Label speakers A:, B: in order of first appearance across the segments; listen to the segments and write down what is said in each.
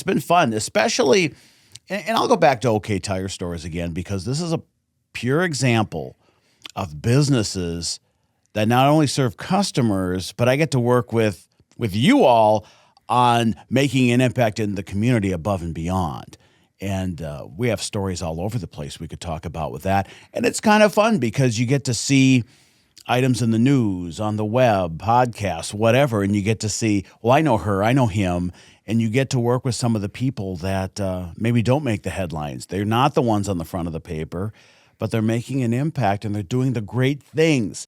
A: been fun, especially, and I'll go back to OK Tire Stores again, because this is a pure example of businesses that not only serve customers, but I get to work with you all on making an impact in the community above and beyond. And we have stories all over the place we could talk about with that. And it's kind of fun because you get to see items in the news, on the web, podcasts, whatever, and you get to see, well, I know her, I know him, and you get to work with some of the people that maybe don't make the headlines. They're not the ones on the front of the paper, but they're making an impact and they're doing the great things.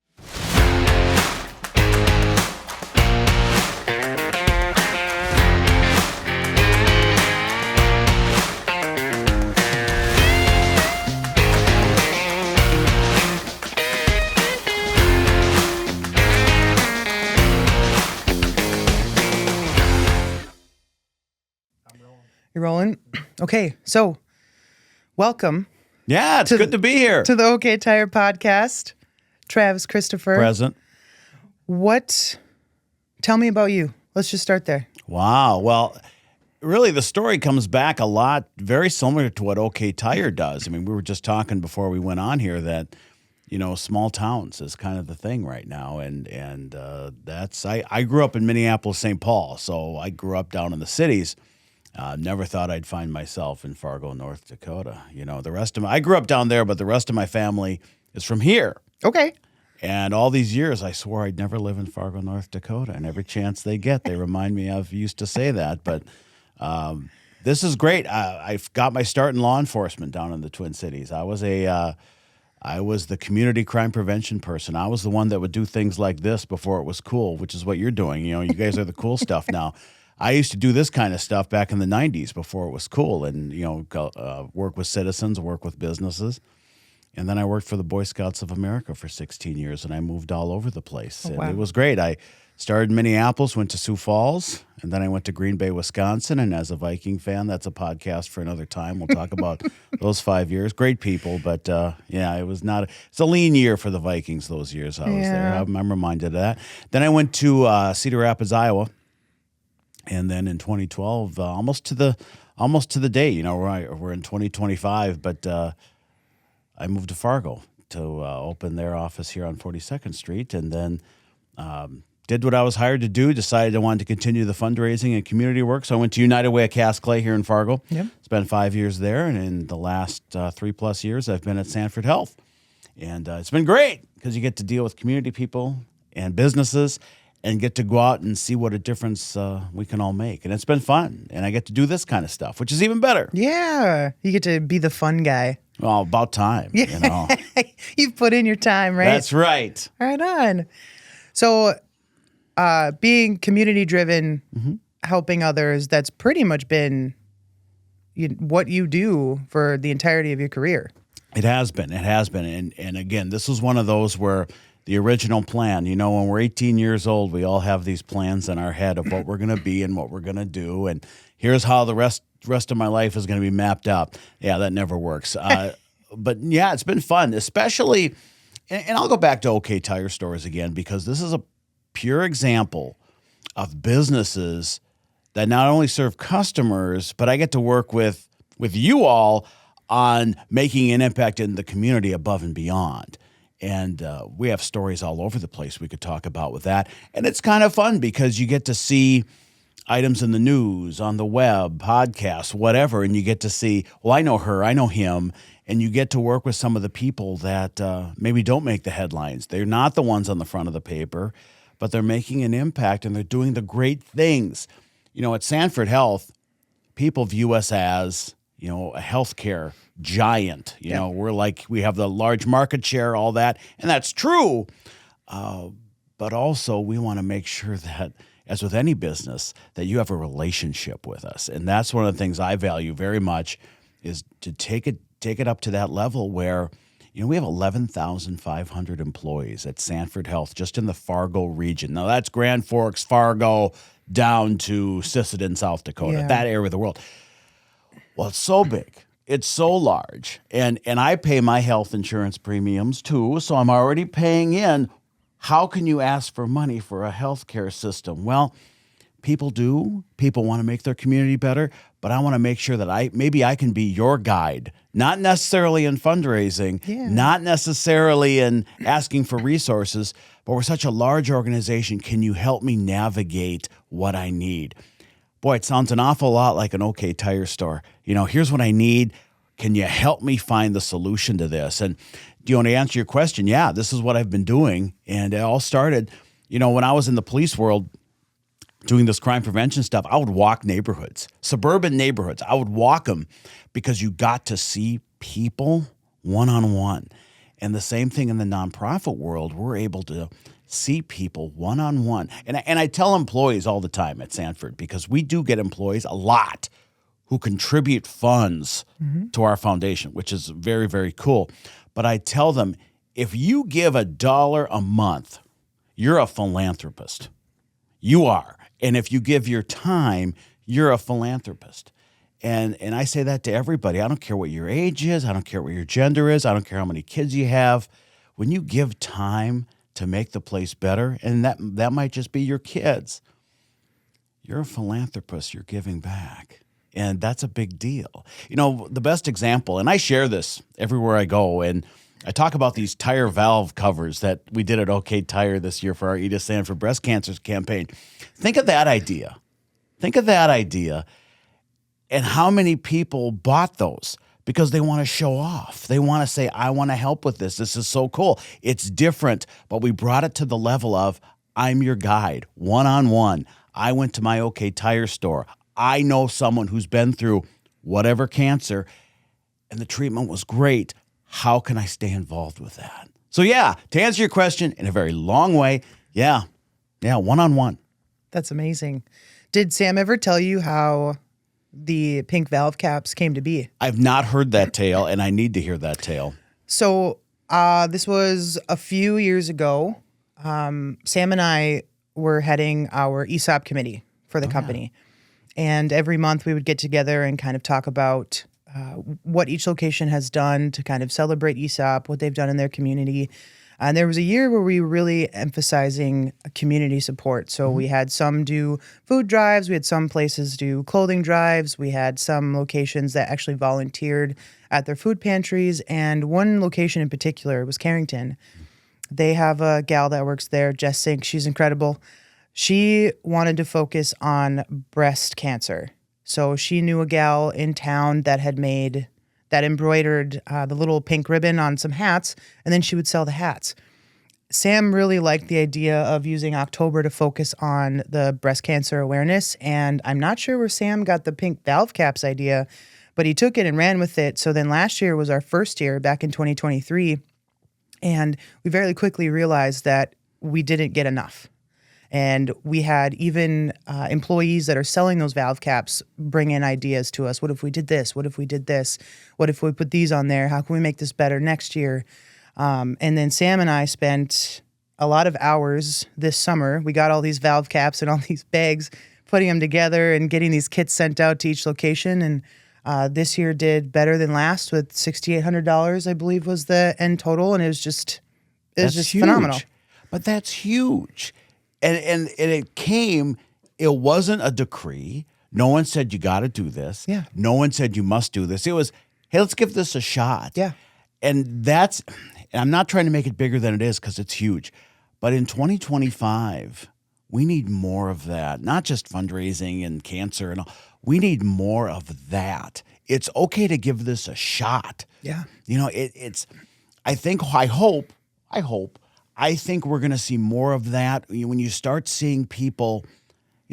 B: You're rolling? Okay, so welcome.
A: Yeah, it's good to be here.
B: To the OK Tire podcast. Travis, Christopher.
A: Present.
B: Tell me about you. Let's just start there.
A: Wow. Well, really, the story comes back a lot, very similar to what OK Tire does. I mean, we were just talking before we went on here that, small towns is kind of the thing right now. And I grew up in Minneapolis, St. Paul, so I grew up down in the cities. Never thought I'd find myself in Fargo, North Dakota. I grew up down there, but the rest of my family is from here.
B: Okay.
A: And all these years, I swore I'd never live in Fargo, North Dakota. And every chance they get, they remind me I've used to say that. But this is great. I've got my start in law enforcement down in the Twin Cities. I was the community crime prevention person. I was the one that would do things like this before it was cool, which is what you're doing. You guys are the cool stuff now. I used to do this kind of stuff back in the 90s before it was cool and, work with citizens, work with businesses. And then I worked for the Boy Scouts of America for 16 years, and I moved all over the place.
B: Oh,
A: and
B: wow.
A: It was great. I started in Minneapolis, went to Sioux Falls, and then I went to Green Bay, Wisconsin. And as a Viking fan, that's a podcast for another time. We'll talk about those 5 years. Great people, but it's a lean year for the Vikings those years I was there. I'm reminded of that. Then I went to Cedar Rapids, Iowa. And then in 2012, almost to the day, we're in 2025, but I moved to Fargo to open their office here on 42nd Street, and then did what I was hired to do. Decided I wanted to continue the fundraising and community work, so I went to United Way of Cass Clay here in Fargo.
B: Yep.
A: Spent 5 years there, and in the last 3+ years, I've been at Sanford Health, and it's been great because you get to deal with community people and businesses, and get to go out and see what a difference we can all make. And it's been fun. And I get to do this kind of stuff, which is even better.
B: Yeah. You get to be the fun guy.
A: Well, about time,
B: You've put in your time, right?
A: That's right.
B: Right on. So being community-driven, helping others, that's pretty much been what you do for the entirety of your career.
A: It has been. And again, this was one of those where the original plan, when we're 18 years old, we all have these plans in our head of what we're going to be and what we're going to do. And here's how the rest of my life is going to be mapped out. Yeah, that never works. But yeah, it's been fun, especially, and I'll go back to OK Tire Stores again, because this is a pure example of businesses that not only serve customers, but I get to work with you all on making an impact in the community above and beyond. And we have stories all over the place we could talk about with that. And it's kind of fun because you get to see items in the news, on the web, podcasts, whatever, and you get to see, well, I know her, I know him, and you get to work with some of the people that maybe don't make the headlines. They're not the ones on the front of the paper, but they're making an impact and they're doing the great things. At Sanford Health, people view us as, a healthcare giant. We have the large market share, all that, and that's true. But also we want to make sure that, as with any business, that you have a relationship with us. And that's one of the things I value very much, is to take it up to that level where, we have 11,500 employees at Sanford Health just in the Fargo region. Now that's Grand Forks, Fargo, down to Sisseton, South Dakota, that area of the world. Well, it's so big. It's so large. And I pay my health insurance premiums too, so I'm already paying in. How can you ask for money for a healthcare system? Well, People do. People want to make their community better, but I want to make sure that maybe I can be your guide, not necessarily in fundraising, not necessarily in asking for resources, but we're such a large organization. Can you help me navigate what I need? Boy, it sounds an awful lot like an OK Tire store. Here's what I need. Can you help me find the solution to this? And do you want to answer your question? Yeah, this is what I've been doing. And it all started, when I was in the police world, doing this crime prevention stuff, I would walk neighborhoods, suburban neighborhoods. I would walk them because you got to see people one-on-one. And the same thing in the nonprofit world, we're able to see people one-on-one. And I tell employees all the time at Sanford, because we do get employees a lot who contribute funds to our foundation, which is very, very cool. But I tell them, if you give $1 a month, you're a philanthropist. You are. And if you give your time, you're a philanthropist. And I say that to everybody. I don't care what your age is. I don't care what your gender is. I don't care how many kids you have. When you give time to make the place better, and that might just be your kids, you're a philanthropist. You're giving back. And that's a big deal. The best example, and I share this everywhere I go, and I talk about these tire valve covers that we did at OK Tire this year for our Edith Sanford breast cancer campaign. Think of that idea. And how many people bought those because they want to show off. They want to say, I want to help with this. This is so cool. It's different, but we brought it to the level of I'm your guide, one-on-one. I went to my OK Tire store. I know someone who's been through whatever cancer, and the treatment was great. How can I stay involved with that? So yeah, to answer your question in a very long way, yeah, one-on-one.
B: That's amazing. Did Sam ever tell you how the pink valve caps came to be?
A: I've not heard that tale, and I need to hear that tale.
B: So this was a few years ago. Sam and I were heading our ESOP committee for the company. And every month we would get together and kind of talk about what each location has done to kind of celebrate ESOP, what they've done in their community. And there was a year where we were really emphasizing community support. So we had some do food drives. We had some places do clothing drives. We had some locations that actually volunteered at their food pantries. And one location in particular was Carrington. They have a gal that works there, Jess Sink. She's incredible. She wanted to focus on breast cancer. So she knew a gal in town that embroidered the little pink ribbon on some hats, and then she would sell the hats. Sam really liked the idea of using October to focus on the breast cancer awareness, and I'm not sure where Sam got the pink valve caps idea, but he took it and ran with it. So then last year was our first year, back in 2023, and we very quickly realized that we didn't get enough. And we had even employees that are selling those valve caps bring in ideas to us. What if we did this? What if we did this? What if we put these on there? How can we make this better next year? And then Sam and I spent a lot of hours this summer. We got all these valve caps and all these bags, putting them together and getting these kits sent out to each location. And this year did better than last with $6,800, I believe, was the end total. And it was just
A: Huge.
B: Phenomenal.
A: But that's huge. And it wasn't a decree. No one said you got to do this.
B: Yeah.
A: No one said you must do this. It was, hey, let's give this a shot.
B: Yeah.
A: And I'm not trying to make it bigger than it is because it's huge. But in 2025, we need more of that. Not just fundraising and cancer and all. We need more of that. It's okay to give this a shot.
B: Yeah.
A: I think we're going to see more of that when you start seeing people.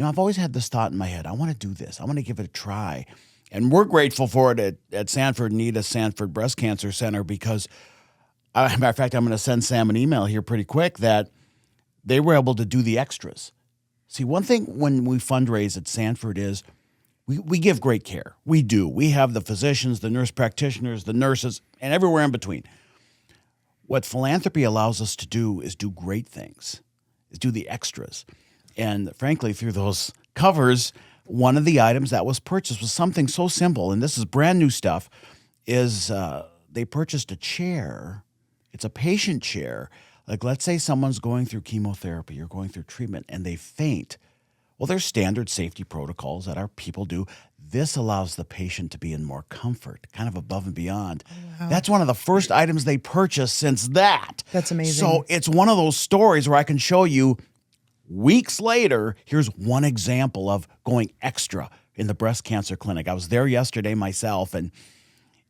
A: I've always had this thought in my head. I want to do this. I want to give it a try. And we're grateful for it at Sanford and Edith Sanford Breast Cancer Center because, matter of fact, I'm going to send Sam an email here pretty quick that they were able to do the extras. See, one thing when we fundraise at Sanford is we give great care. We do. We have the physicians, the nurse practitioners, the nurses, and everywhere in between. What philanthropy allows us to do is do great things, is do the extras. And frankly, through those covers, one of the items that was purchased was something so simple, and this is brand new stuff, is they purchased a chair. It's a patient chair. Like let's say someone's going through chemotherapy or going through treatment and they faint. Well, there's standard safety protocols that our people do. This allows the patient to be in more comfort, kind of above and beyond.
B: Wow.
A: That's one of the first items they purchased since that.
B: That's amazing.
A: So it's one of those stories where I can show you weeks later, here's one example of going extra in the breast cancer clinic. I was there yesterday myself, and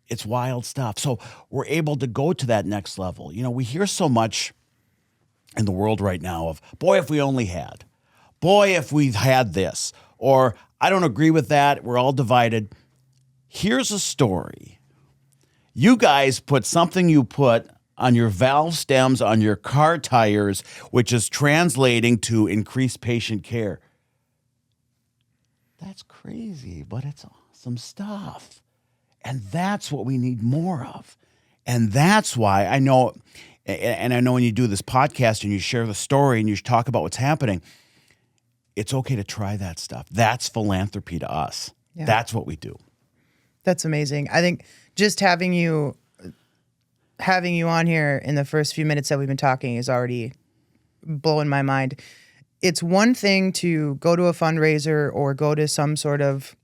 A: it's wild stuff. So we're able to go to that next level. You know, we hear so much in the world right now of, boy, if we only had. Boy, if we had this. Or, I don't agree with that. We're all divided. Here's a story. You guys put something you put on your valve stems, on your car tires, which is translating to increased patient care. That's crazy, but it's awesome stuff. And that's what we need more of. And that's why I know, and I know when you do this podcast and you share the story and you talk about what's happening, it's okay to try that stuff. That's philanthropy to us. Yeah. That's what we do.
B: That's amazing. I think just having you on here in the first few minutes that we've been talking is already blowing my mind. It's one thing to go to a fundraiser or go to some sort of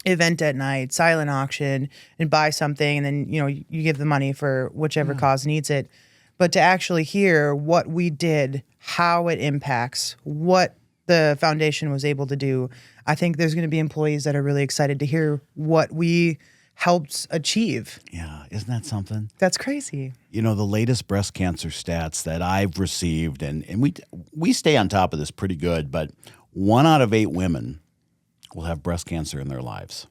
B: event at night, silent auction, and buy something, and then you give the money for whichever cause needs it. But to actually hear what we did, how it impacts, what the foundation was able to do, I think there's going to be employees that are really excited to hear what we helped achieve.
A: Yeah, isn't that something?
B: That's crazy.
A: You know, the latest breast cancer stats that I've received, and we stay on top of this pretty good, but 1 out of 8 women will have breast cancer in their lives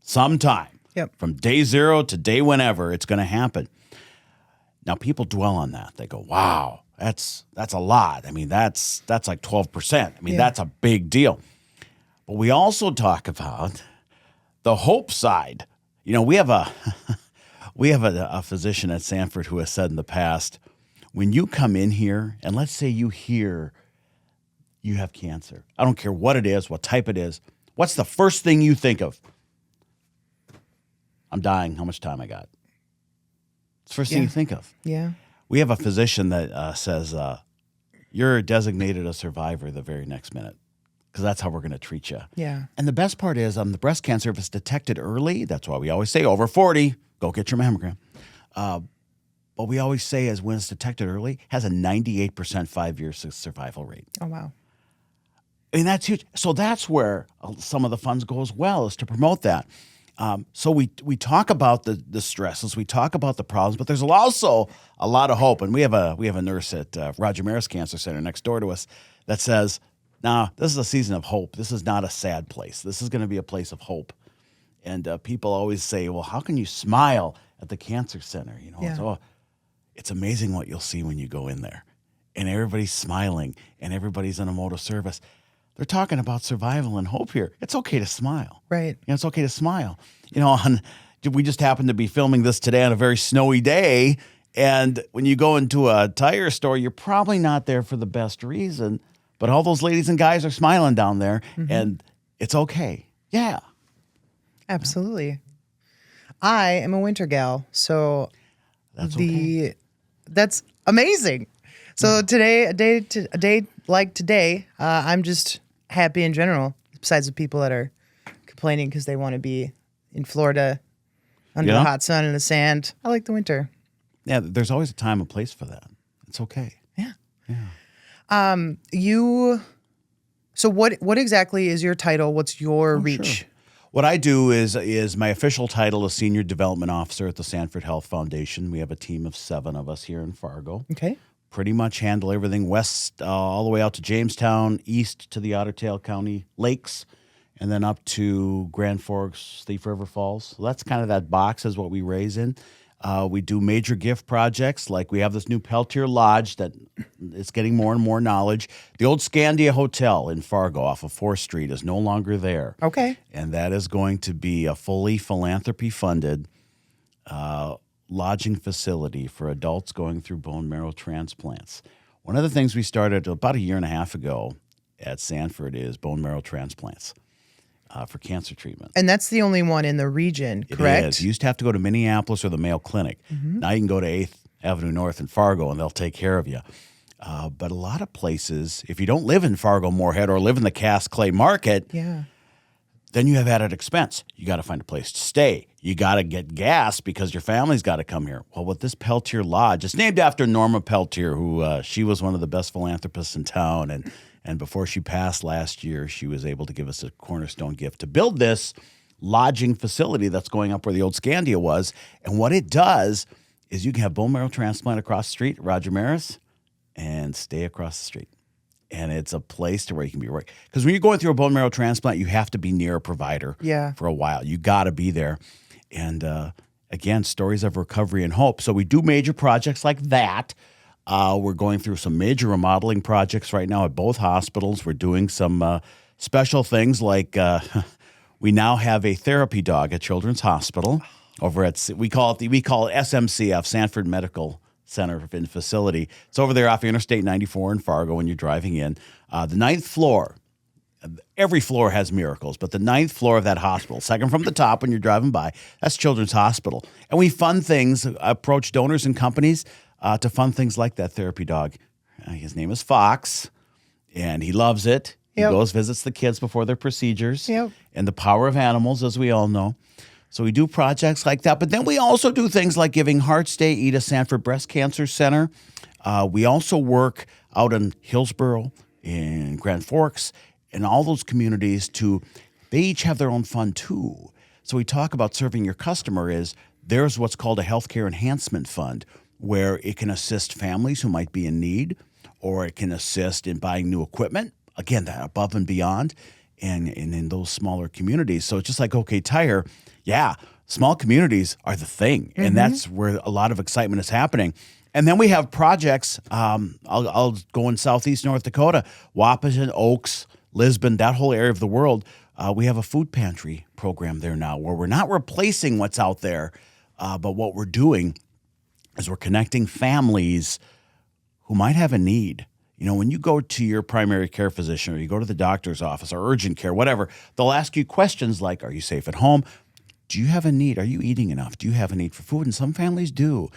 A: sometime.
B: Yep. From
A: day 0 to day whenever, it's going to happen. Now, people dwell on that. They go, wow, that's a lot. I mean, that's like 12%. I mean, that's a big deal. But we also talk about the hope side. You know, we have a physician at Sanford who has said in the past, when you come in here and let's say you hear you have cancer, I don't care what it is, what type it is, what's the first thing you think of? I'm dying. How much time I got? It's the first thing you think of.
B: Yeah.
A: We have a physician that says, you're designated a survivor the very next minute because that's how we're going to treat you.
B: Yeah.
A: And the best part is the breast cancer, if it's detected early, that's why we always say over 40, go get your mammogram. But we always say is when it's detected early, has a 98% 5-year survival rate.
B: Oh, wow.
A: I mean, that's huge. So that's where some of the funds go as well, is to promote that. So we talk about the stresses, we talk about the problems, but there's also a lot of hope. And we have a nurse at Roger Maris Cancer Center next door to us that says, "Nah, this is a season of hope. This is not a sad place. This is going to be a place of hope." And people always say, "Well, how can you smile at the cancer center?" You know, it's amazing what you'll see when you go in there, and everybody's smiling, and everybody's in a mode of service. They're talking about survival and hope here. It's okay to smile.
B: Right.
A: It's okay to smile. We just happened to be filming this today on a very snowy day. And when you go into a tire store, you're probably not there for the best reason. But all those ladies and guys are smiling down there. Mm-hmm. And it's okay. Yeah.
B: Absolutely. I am a winter gal. So that's amazing. So today, a day like today, I'm just happy in general, besides the people that are complaining because they want to be in Florida under the hot sun and the sand. I like the winter.
A: Yeah, there's always a time and place for that. It's okay.
B: Yeah.
A: Yeah.
B: So what exactly is your title? What's your reach?
A: Sure. What I do is my official title is Senior Development Officer at the Sanford Health Foundation. We have a team of 7 of us here in Fargo.
B: Okay.
A: Pretty much handle everything west all the way out to Jamestown, east to the Otter Tail County lakes, and then up to Grand Forks, Thief River Falls. So that's kind of that box is what we raise in. We do major gift projects, like we have this new Peltier Lodge that is getting more and more knowledge. The old Scandia Hotel in Fargo off of 4th Street is no longer there.
B: Okay.
A: And that is going to be a fully philanthropy-funded lodging facility for adults going through bone marrow transplants. One of the things we started about 1.5 years ago at Sanford is bone marrow transplants for cancer treatment.
B: And that's the only one in the region, correct?
A: It is. You used to have to go to Minneapolis or the Mayo Clinic. Mm-hmm. Now you can go to 8th Avenue North in Fargo, and they'll take care of you. But a lot of places, if you don't live in Fargo-Moorhead or live in the Cass Clay Market,
B: Yeah.
A: then you have added expense. You got to find a place to stay. You got to get gas because your family's got to come here. Well, with this Peltier Lodge, it's named after Norma Peltier, who she was one of the best philanthropists in town. And before she passed last year, she was able to give us a cornerstone gift to build this lodging facility that's going up where the old Scandia was. And what it does is you can have bone marrow transplant across the street, Roger Maris, and stay across the street. And it's a place to where you can be right. Because when you're going through a bone marrow transplant, you have to be near a provider for a while. You got to be there. And again, stories of recovery and hope. So we do major projects like that. We're going through some major remodeling projects right now at both hospitals. We're doing some special things like we now have a therapy dog at Children's Hospital over at, we call it SMCF, Sanford Medical Center and Facility. It's over there off Interstate 94 in Fargo when you're driving in. The ninth floor, every floor has miracles, but the ninth floor of that hospital, second from the top when you're driving by, that's Children's Hospital. And we fund things, approach donors and companies to fund things like that therapy dog. His name is Fox, and he loves it. He goes, visits the kids before their procedures. And the power of animals, as we all know. So we do projects like that. But then we also do things like giving Hearts Day, Edith Sanford Breast Cancer Center. We also work out in Hillsborough, in Grand Forks, and all those communities they each have their own fund too. So we talk about serving your customer there's what's called a healthcare enhancement fund, where it can assist families who might be in need, or it can assist in buying new equipment. Again, that above and beyond, and in those smaller communities. So it's just like OK Tire. Yeah, small communities are the thing, and that's where a lot of excitement is happening. And then we have projects. I'll go in southeast North Dakota, Wahpeton, Oaks, Lisbon, that whole area of the world. We have a food pantry program there now, where we're not replacing what's out there, but what we're doing is we're connecting families who might have a need. You know, when you go to your primary care physician or you go to the doctor's office or urgent care, whatever, they'll ask you questions like, are you safe at home? Do you have a need? Are you eating enough? Do you have a need for food? And some families do.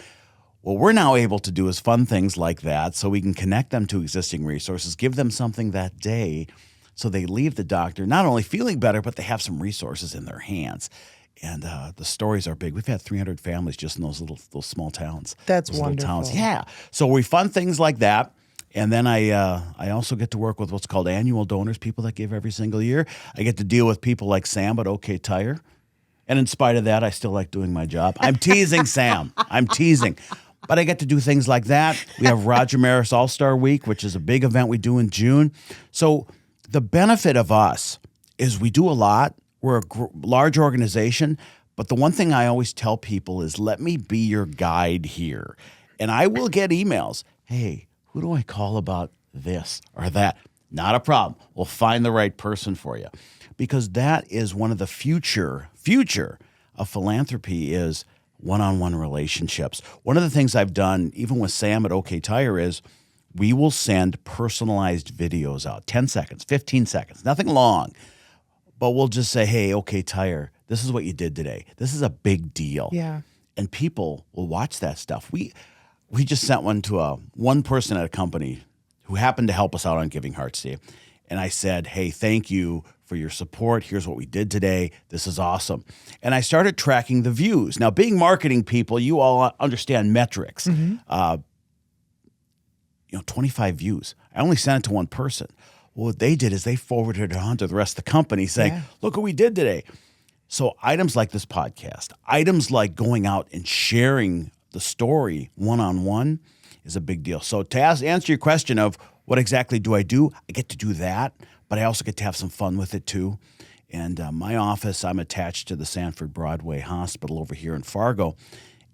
A: What we're now able to do is fund things like that so we can connect them to existing resources, give them something that day so they leave the doctor not only feeling better, but they have some resources in their hands. And the stories are big. We've had 300 families just in those small towns.
B: That's
A: those
B: wonderful.
A: Little towns. Yeah. So we fund things like that. And then I also get to work with what's called annual donors, people that give every single year. I get to deal with people like Sam at OK Tire. And in spite of that, I still like doing my job. I'm teasing Sam. I'm teasing. But I get to do things like that. We have Roger Maris All-Star Week, which is a big event we do in June. So the benefit of us is we do a lot. We're a large organization. But the one thing I always tell people is let me be your guide here. And I will get emails. Hey, who do I call about this or that? Not a problem. We'll find the right person for you. Because that is one of the future of philanthropy is one-on-one relationships. One of the things I've done, even with Sam at OK Tire, is we will send personalized videos out, 10 seconds, 15 seconds, nothing long. But we'll just say, hey, OK Tire, this is what you did today. This is a big deal.
B: Yeah.
A: And people will watch that stuff. We just sent one to one person at a company who happened to help us out on Giving Hearts Day. And I said, hey, thank you for your support. Here's what we did today. This is awesome. And I started tracking the views. Now, being marketing people, you all understand metrics. 25 views. I only sent it to one person. Well, what they did is they forwarded it on to the rest of the company saying, look what we did today. So items like this podcast, items like going out and sharing the story one-on-one is a big deal. So to answer your question of what exactly do, I get to do that, but I also get to have some fun with it too. And my office, I'm attached to the Sanford Broadway Hospital over here in Fargo,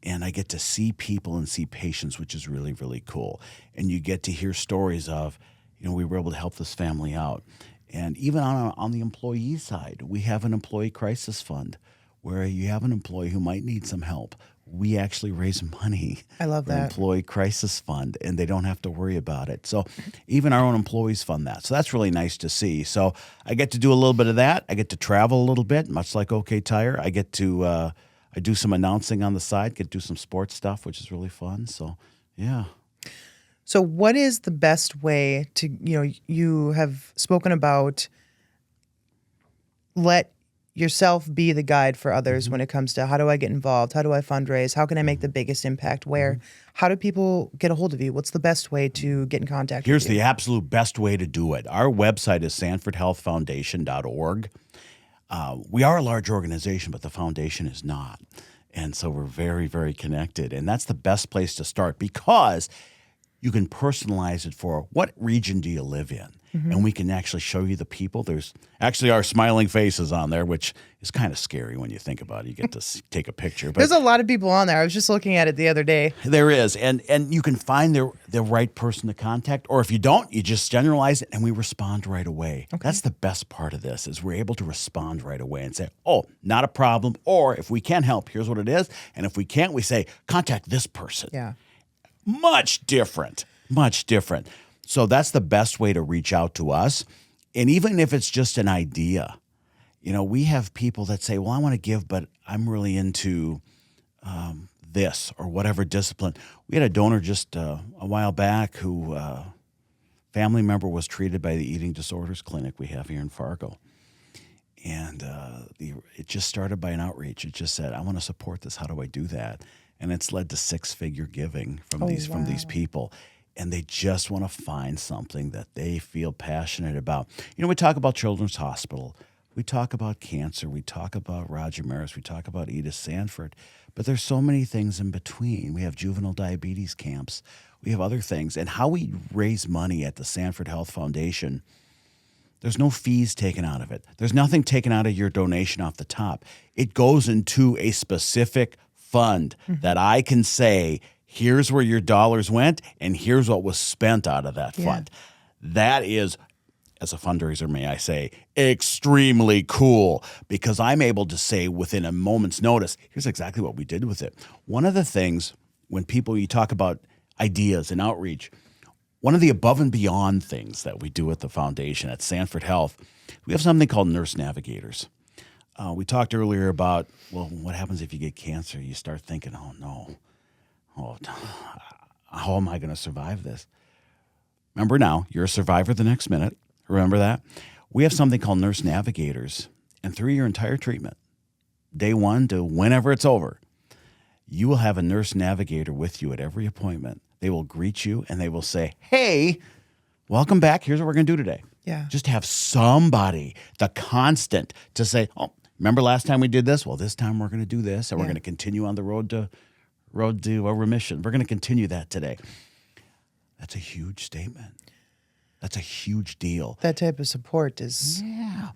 A: and I get to see people and see patients, which is really, really cool. And you get to hear stories of, we were able to help this family out. And even on the employee side, we have an employee crisis fund where you have an employee who might need some help. We actually raise money.
B: I love
A: for
B: that.
A: Employee crisis fund, and they don't have to worry about it. So even our own employees fund that. So that's really nice to see. So I get to do a little bit of that. I get to travel a little bit, much like OK Tire. I get to I do some announcing on the side, get to do some sports stuff, which is really fun. So, yeah.
B: So what is the best way to, you have spoken about let yourself be the guide for others when it comes to how do I get involved? How do I fundraise? How can I make the biggest impact? Where? How do people get a hold of you? What's the best way to get in contact
A: Here's
B: with you?
A: the absolute best way to do it. Our website is sanfordhealthfoundation.org. We are a large organization, but the foundation is not. And so we're very, very connected. And that's the best place to start because you can personalize it for what region do you live in? And we can actually show you the people. There's actually our smiling faces on there, which is kind of scary when you think about it. You get to take a picture. But
B: There's a lot of people on there. I was just looking at it the other day.
A: there is. And you can find the right person to contact. Or if you don't, you just generalize it and we respond right away. Okay. That's the best part of this is we're able to respond right away and say, oh, not a problem. Or if we can help, here's what it is. And if we can't, we say, contact this person.
B: Yeah.
A: Much different. So that's the best way to reach out to us. And even if it's just an idea, we have people that say, well, I want to give, but I'm really into this or whatever discipline. We had a donor just a while back who family member was treated by the eating disorders clinic we have here in Fargo. And it just started by an outreach. It just said, I want to support this. How do I do that? And it's led to six-figure giving from these people. And they just want to find something that they feel passionate about. We talk about Children's Hospital. We talk about cancer. We talk about Roger Maris. We talk about Edith Sanford. But there's so many things in between. We have juvenile diabetes camps. We have other things. And how we raise money at the Sanford Health Foundation, there's no fees taken out of it. There's nothing taken out of your donation off the top. It goes into a specific fund that I can say, here's where your dollars went, and here's what was spent out of that fund. That is, as a fundraiser, may I say, extremely cool because I'm able to say within a moment's notice, here's exactly what we did with it. One of the things when you talk about ideas and outreach, one of the above and beyond things that we do at the foundation at Sanford Health, we have something called nurse navigators. We talked earlier about, well, what happens if you get cancer? You start thinking, oh, no. Oh, how am I going to survive this? Remember now, you're a survivor the next minute. Remember that? We have something called nurse navigators. And through your entire treatment, day one to whenever it's over, you will have a nurse navigator with you at every appointment. They will greet you and they will say, hey, welcome back. Here's what we're going to do today.
B: Yeah.
A: Just have somebody, the constant, to say, oh, remember last time we did this? Well, this time we're going to do this, and we're going to continue on the road to a remission. We're going to continue that today. That's a huge statement. That's a huge deal.
B: That type of support is...
A: Yeah.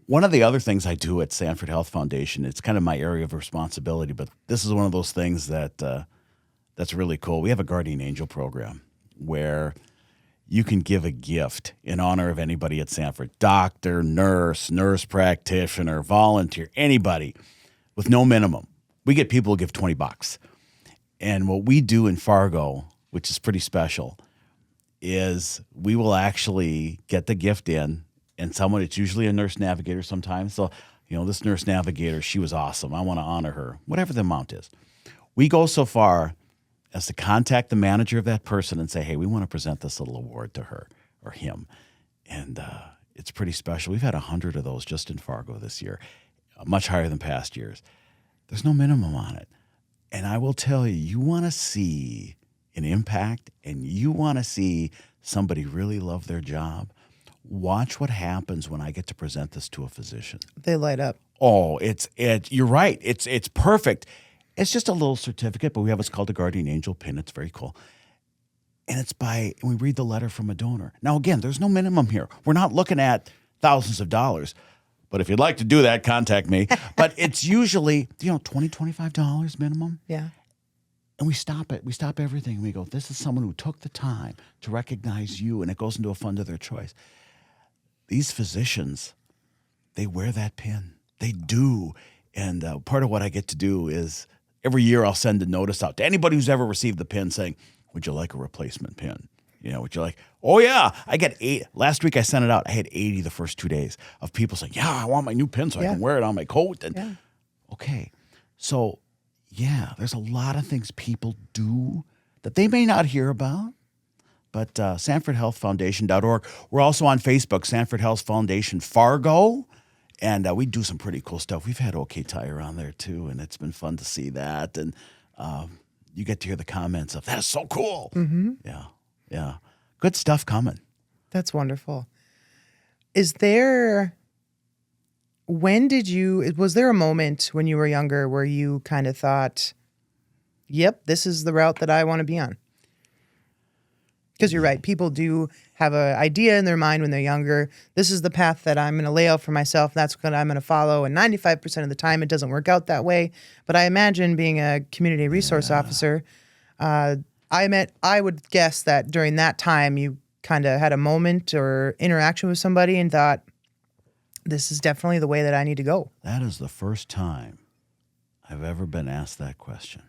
A: One of the other things I do at Sanford Health Foundation, it's kind of my area of responsibility, but this is one of those things that's really cool. We have a guardian angel program where you can give a gift in honor of anybody at Sanford, doctor, nurse practitioner, volunteer, anybody with no minimum. We get people who give $20. And what we do in Fargo, which is pretty special, is we will actually get the gift in, and it's usually a nurse navigator sometimes. So, this nurse navigator, she was awesome. I want to honor her, whatever the amount is. We go so far as to contact the manager of that person and say, hey, we want to present this little award to her or him. And it's pretty special. We've had 100 of those just in Fargo this year, much higher than past years. There's no minimum on it. And I will tell you, you want to see an impact and you want to see somebody really love their job, watch what happens when I get to present this to a physician.
B: They light up.
A: Oh, you're right. It's perfect. It's just a little certificate, but we have what's called a guardian angel pin. It's very cool. And we read the letter from a donor. Now, again, there's no minimum here. We're not looking at thousands of dollars. But if you'd like to do that, contact me. But it's usually, $20, $25 minimum.
B: Yeah.
A: And we stop it. We stop everything. And we go, this is someone who took the time to recognize you, and it goes into a fund of their choice. These physicians, they wear that pin. They do. And part of what I get to do is every year I'll send a notice out to anybody who's ever received the pin saying, would you like a replacement pin? Would you like, oh, yeah, I get 8. Last week I sent it out. I had 80 the first 2 days of people saying, yeah, I want my new pin so I can wear it on my coat. And okay. So, yeah, there's a lot of things people do that they may not hear about, But SanfordHealthFoundation.org. We're also on Facebook, Sanford Health Foundation Fargo. And we do some pretty cool stuff. We've had OK Tire on there, too, and it's been fun to see that. And you get to hear the comments of, that is so cool. Mm-hmm. Yeah, yeah. Good stuff coming.
B: That's wonderful. Was there a moment when you were younger where you kind of thought, yep, this is the route that I want to be on? Because you're right. People do have an idea in their mind when they're younger. This is the path that I'm going to lay out for myself. That's what I'm going to follow. And 95% of the time, it doesn't work out that way. But I imagine being a community resource officer, I would guess that during that time, you kind of had a moment or interaction with somebody and thought, this is definitely the way that I need to go.
A: That is the first time I've ever been asked that question.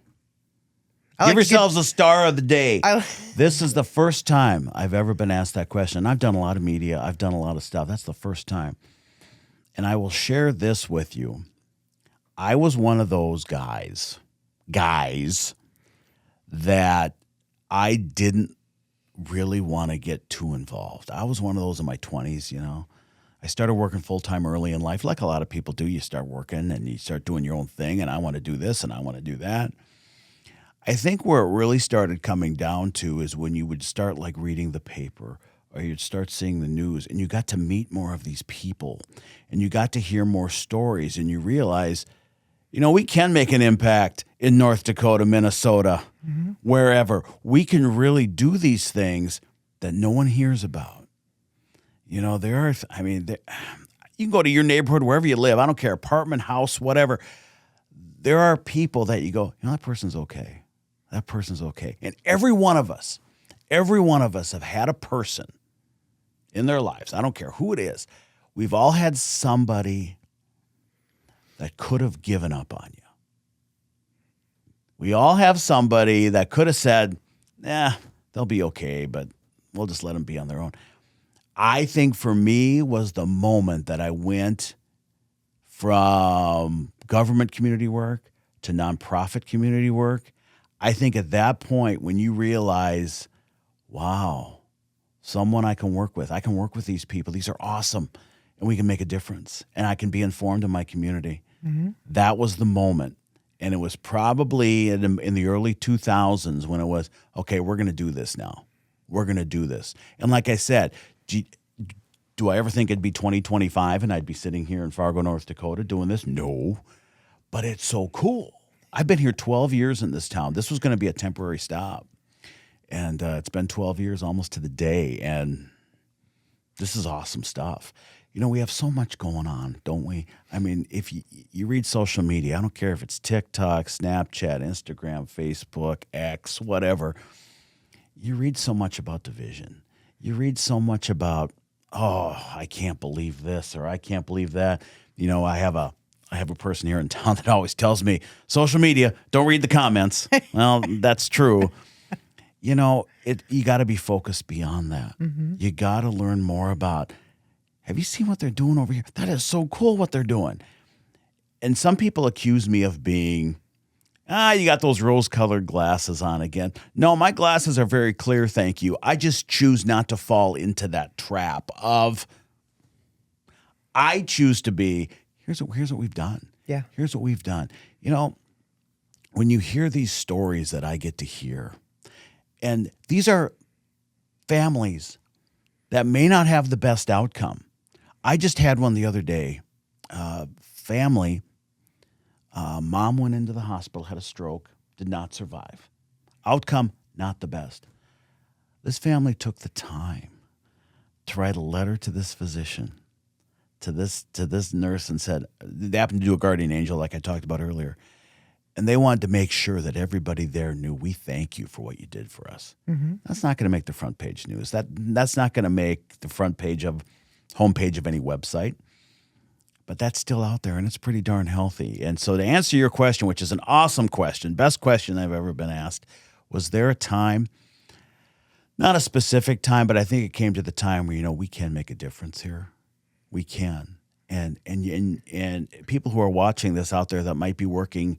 B: Give
A: Give yourselves a star of the day. This is the first time I've ever been asked that question. I've done a lot of media. I've done a lot of stuff. That's the first time. And I will share this with you. I was one of those guys that I didn't really want to get too involved. I was one of those in my 20s, you know. I started working full-time early in life, like a lot of people do. You start working and you start doing your own thing, and I want to do this and I want to do that. I think where it really started coming down to is when you would start like reading the paper or you'd start seeing the news and you got to meet more of these people and you got to hear more stories and you realize, you know, we can make an impact in North Dakota, Minnesota, wherever. We can really do these things that no one hears about. You know, you can go to your neighborhood, wherever you live. I don't care, apartment, house, whatever. There are people that you go, you know, that person's okay. That person's okay. And every one of us have had a person in their lives. I don't care who it is. We've all had somebody that could have given up on you. We all have somebody that could have said, they'll be okay, but we'll just let them be on their own. I think for me was the moment that I went from government community work to nonprofit community work. I think at that point when you realize, wow, someone I can work with. I can work with these people. These are awesome. And we can make a difference. And I can be informed in my community. Mm-hmm. That was the moment. And it was probably in the early 2000s when it was, okay, we're going to do this now. We're going to do this. And like I said, do I ever think it'd be 2025 and I'd be sitting here in Fargo, North Dakota doing this? No. But it's so cool. I've been here 12 years in this town. This was going to be a temporary stop. And it's been 12 years almost to the day. And this is awesome stuff. You know, we have so much going on, don't we? I mean, if you read social media, I don't care if it's TikTok, Snapchat, Instagram, Facebook, X, whatever. You read so much about division. You read so much about, oh, I can't believe this or I can't believe that. You know, I have a person here in town that always tells me, social media, don't read the comments. Well, that's true. You know, you got to be focused beyond that. Mm-hmm. You got to learn more about, have you seen what they're doing over here? That is so cool what they're doing. And some people accuse me of being, you got those rose-colored glasses on again. No, my glasses are very clear, thank you. I just choose not to fall into that trap of, I choose to be, here's what we've done.
B: Yeah.
A: Here's what we've done. You know, when you hear these stories that I get to hear, and these are families that may not have the best outcome. I just had one the other day. Family, mom went into the hospital, had a stroke, did not survive. Outcome, not the best. This family took the time to write a letter to this physician, to this nurse, and said, they happened to do a guardian angel like I talked about earlier. And they wanted to make sure that everybody there knew, we thank you for what you did for us. Mm-hmm. That's not going to make the front page news. That's not going to make the homepage of any website. But that's still out there, and it's pretty darn healthy. And so to answer your question, which is an awesome question, best question I've ever been asked, was there a time, not a specific time, but I think it came to the time where, you know, we can make a difference here. We can. And people who are watching this out there that might be working,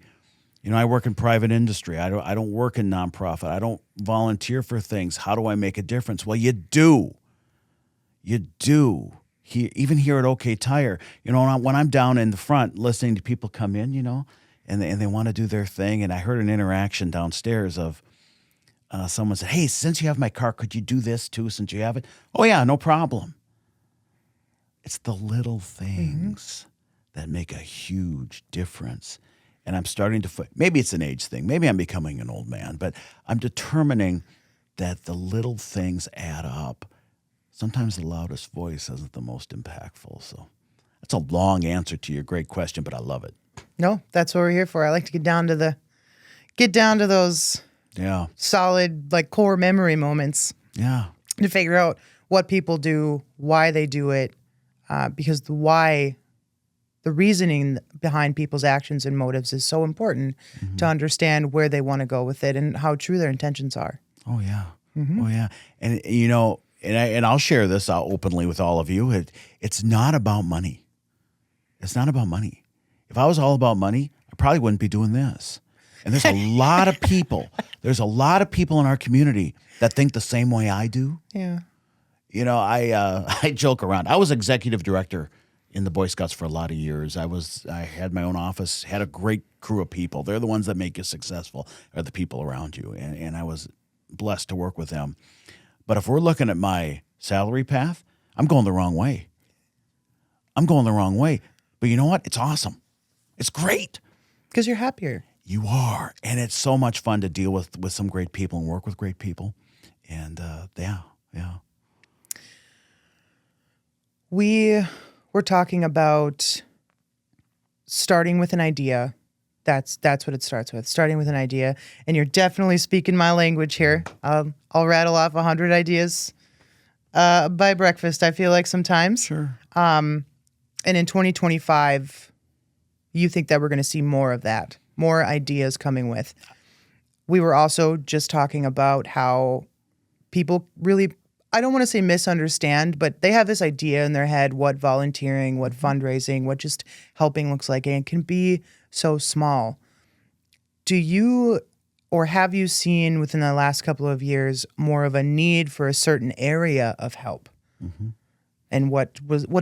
A: I work in private industry. I don't work in nonprofit. I don't volunteer for things. How do I make a difference? Well, you do. You do. Even here at OK Tire, when I'm down in the front listening to people come in, and they want to do their thing. And I heard an interaction downstairs of someone said, "Hey, since you have my car, could you do this too since you have it?" "Oh, yeah, no problem." It's the little things that make a huge difference. And I'm starting to, maybe it's an age thing. Maybe I'm becoming an old man, but I'm determining that the little things add up. Sometimes the loudest voice isn't the most impactful. So that's a long answer to your great question, but I love it.
B: No, that's what we're here for. I like to get down to those solid, like, core memory moments.
A: Yeah.
B: To figure out what people do, why they do it, because the reasoning behind people's actions and motives is so important to understand where they want to go with it and how true their intentions are.
A: Oh, yeah. Oh, yeah. And, and I'll share this openly with all of you. It's not about money. It's not about money. If I was all about money, I probably wouldn't be doing this. And there's a lot of people. There's a lot of people in our community that think the same way I do.
B: Yeah.
A: I joke around. I was executive director in the Boy Scouts for a lot of years. I had my own office, had a great crew of people. They're the ones that make you successful, are the people around you. And I was blessed to work with them. But if we're looking at my salary path, I'm going the wrong way. But you know what? It's awesome. It's great.
B: Because you're happier.
A: You are. And it's so much fun to deal with some great people and work with great people. And yeah.
B: We were talking about starting with an idea. That's what it starts with, starting with an idea. And you're definitely speaking my language here. I'll rattle off 100 ideas by breakfast, I feel like sometimes.
A: Sure.
B: And in 2025, you think that we're going to see more of that, more ideas coming with. We were also just talking about how people really, I don't want to say misunderstand, but they have this idea in their head what volunteering, what fundraising, what just helping looks like, and it can be so small. Do you, or have you seen within the last couple of years more of a need for a certain area of help? Mm-hmm. And what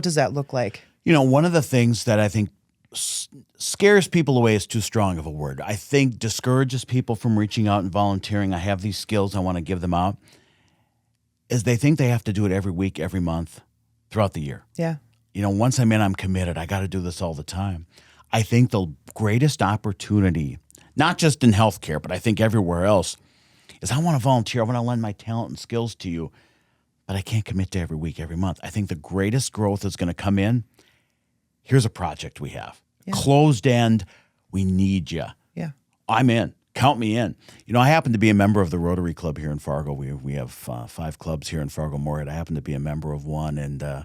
B: does that look like?
A: One of the things that I think scares people away is too strong of a word. I think discourages people from reaching out and volunteering. I have these skills, I want to give them out. Is they think they have to do it every week, every month, throughout the year.
B: Yeah.
A: Once I'm in, I'm committed. I got to do this all the time. I think the greatest opportunity, not just in healthcare, but I think everywhere else, is I want to volunteer. I want to lend my talent and skills to you, but I can't commit to every week, every month. I think the greatest growth is going to come in. Here's a project we have. Yeah. Closed end, we need you.
B: Yeah.
A: I'm in. Count me in. I happen to be a member of the Rotary Club here in Fargo. We have 5 clubs here in Fargo-Moorhead. I happen to be a member of one, and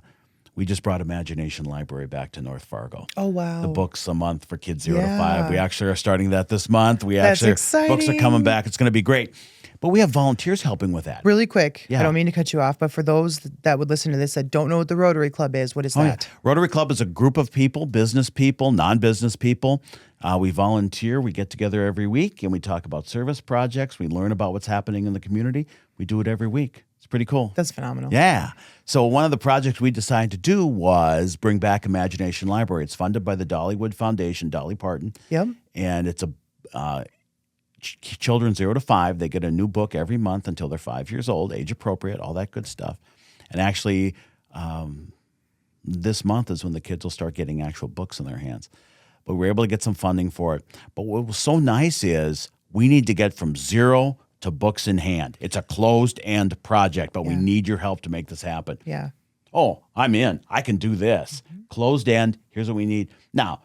A: we just brought Imagination Library back to North Fargo.
B: Oh, wow.
A: The books a month for kids 0 to 5. We actually are starting that this month.
B: That's exciting.
A: Books are coming back. It's going to be great. But we have volunteers helping with that.
B: Really quick, I don't mean to cut you off, but for those that would listen to this that don't know what the Rotary Club is, what is that?
A: Yeah. Rotary Club is a group of people, business people, non-business people. We volunteer. We get together every week, and we talk about service projects. We learn about what's happening in the community. We do it every week. It's pretty cool.
B: That's phenomenal.
A: Yeah. So one of the projects we decided to do was bring back Imagination Library. It's funded by the Dollywood Foundation, Dolly Parton.
B: Yep.
A: And it's a children 0 to 5. They get a new book every month until they're 5 years old, age appropriate, all that good stuff. And actually, this month is when the kids will start getting actual books in their hands. But we're able to get some funding for it. But what was so nice is we need to get from 0 to books in hand. It's a closed-end project, but we need your help to make this happen.
B: Yeah.
A: Oh, I'm in. I can do this. Mm-hmm. Closed end. Here's what we need. Now,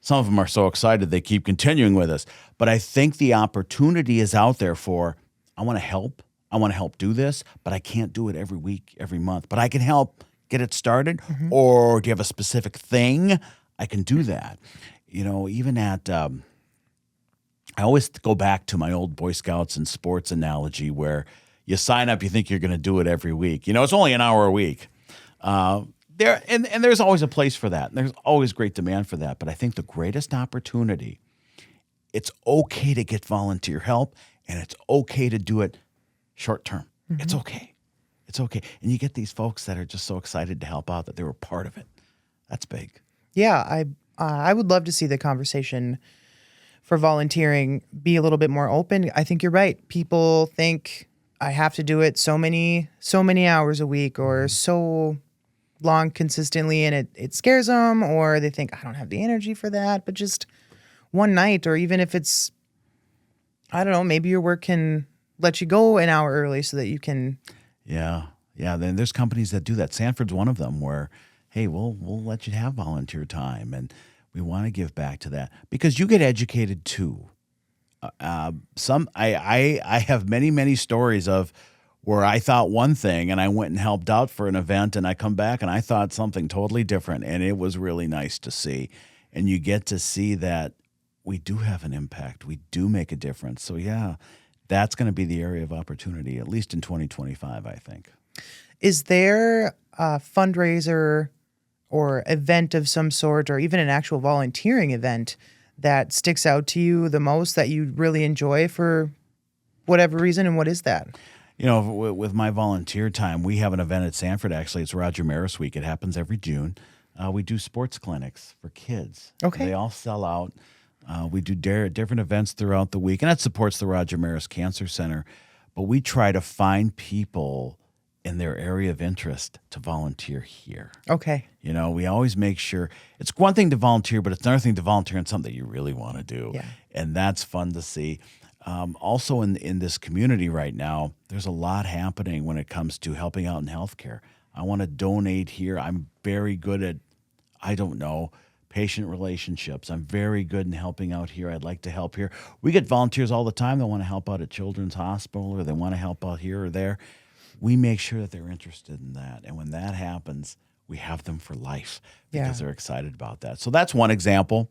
A: some of them are so excited they keep continuing with us. But I think the opportunity is out there for, I want to help. I want to help do this, but I can't do it every week, every month. But I can help get it started. Mm-hmm. Or do you have a specific thing? I can do that. Even at, I always go back to my old Boy Scouts and sports analogy where you sign up, you think you're going to do it every week. It's only an hour a week. There's always a place for that. And there's always great demand for that. But I think the greatest opportunity it's okay to get volunteer help, and it's okay to do it short term. It's okay. It's okay. And you get these folks that are just so excited to help out that they were part of it. That's big.
B: Yeah, I would love to see the conversation for volunteering be a little bit more open. I think you're right. People think I have to do it so many hours a week or so long consistently, and it scares them, or they think I don't have the energy for that. But just one night, or even if it's, I don't know, maybe your work can let you go an hour early so that you can.
A: Yeah. Then there's companies that do that. Sanford's one of them where, hey, we'll let you have volunteer time, and we want to give back to that because you get educated too. I have many stories of where I thought one thing and I went and helped out for an event, and I come back and I thought something totally different, and it was really nice to see. And you get to see that we do have an impact. We do make a difference. So yeah, that's going to be the area of opportunity, at least in 2025, I think.
B: Is there a fundraiser or event of some sort, or even an actual volunteering event that sticks out to you the most that you really enjoy for whatever reason? And what is that?
A: You know, with my volunteer time, we have an event at Sanford, actually. It's Roger Maris Week. It happens every June. We do sports clinics for kids.
B: Okay.
A: They all sell out. We do different events throughout the week, and that supports the Roger Maris Cancer Center. But we try to find people in their area of interest to volunteer here.
B: Okay.
A: You know, we always make sure it's one thing to volunteer, but it's another thing to volunteer in something that you really want to do.
B: Yeah.
A: And that's fun to see. Also in this community right now, there's a lot happening when it comes to helping out in healthcare. I want to donate here. I'm very good at, I don't know, patient relationships. I'm very good in helping out here. I'd like to help here. We get volunteers all the time that want to help out at Children's Hospital, or they want to help out here or there. We make sure that they're interested in that. And when that happens, we have them for life because they're excited about that. So that's one example.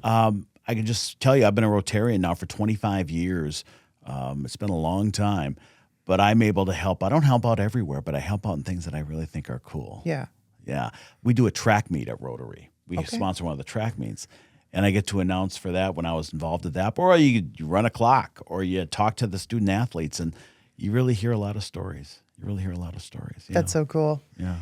A: I can just tell you, I've been a Rotarian now for 25 years. It's been a long time, but I'm able to help. I don't help out everywhere, but I help out in things that I really think are cool.
B: Yeah.
A: Yeah. We do a track meet at Rotary. We sponsor one of the track meets, and I get to announce for that when I was involved in that. Or you run a clock, or you talk to the student athletes, and you really hear a lot of stories.
B: That's so cool.
A: Yeah.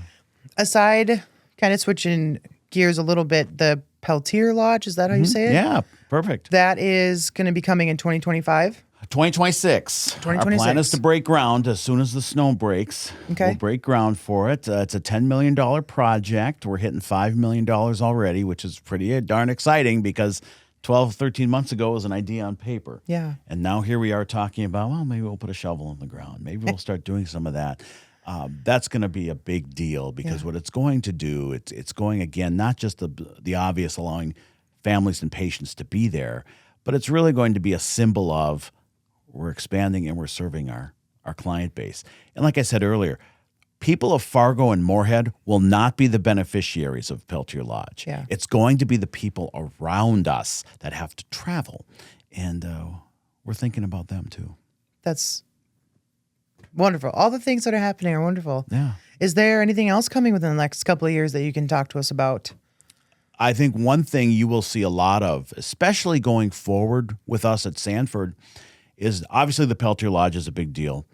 B: Aside, kind of switching gears a little bit, the Peltier Lodge, is that how you say it?
A: Yeah, perfect.
B: That is going to be coming in 2025?
A: 2026. Our plan is to break ground as soon as the snow breaks.
B: Okay.
A: We'll break ground for it. It's a $10 million project. We're hitting $5 million already, which is pretty darn exciting because 12, 13 months ago it was an idea on paper.
B: Yeah.
A: And now here we are talking about, well, maybe we'll put a shovel in the ground. Maybe we'll start doing some of that. That's going to be a big deal because what it's going to do, it's going, again, not just the obvious, allowing families and patients to be there, but it's really going to be a symbol of we're expanding and we're serving our client base. And like I said earlier, people of Fargo and Moorhead will not be the beneficiaries of Peltier Lodge.
B: Yeah.
A: It's going to be the people around us that have to travel. And we're thinking about them too.
B: That's wonderful. All the things that are happening are wonderful.
A: Yeah.
B: Is there anything else coming within the next couple of years that you can talk to us about?
A: I think one thing you will see a lot of, especially going forward with us at Sanford, is obviously the Peltier Lodge is a big deal.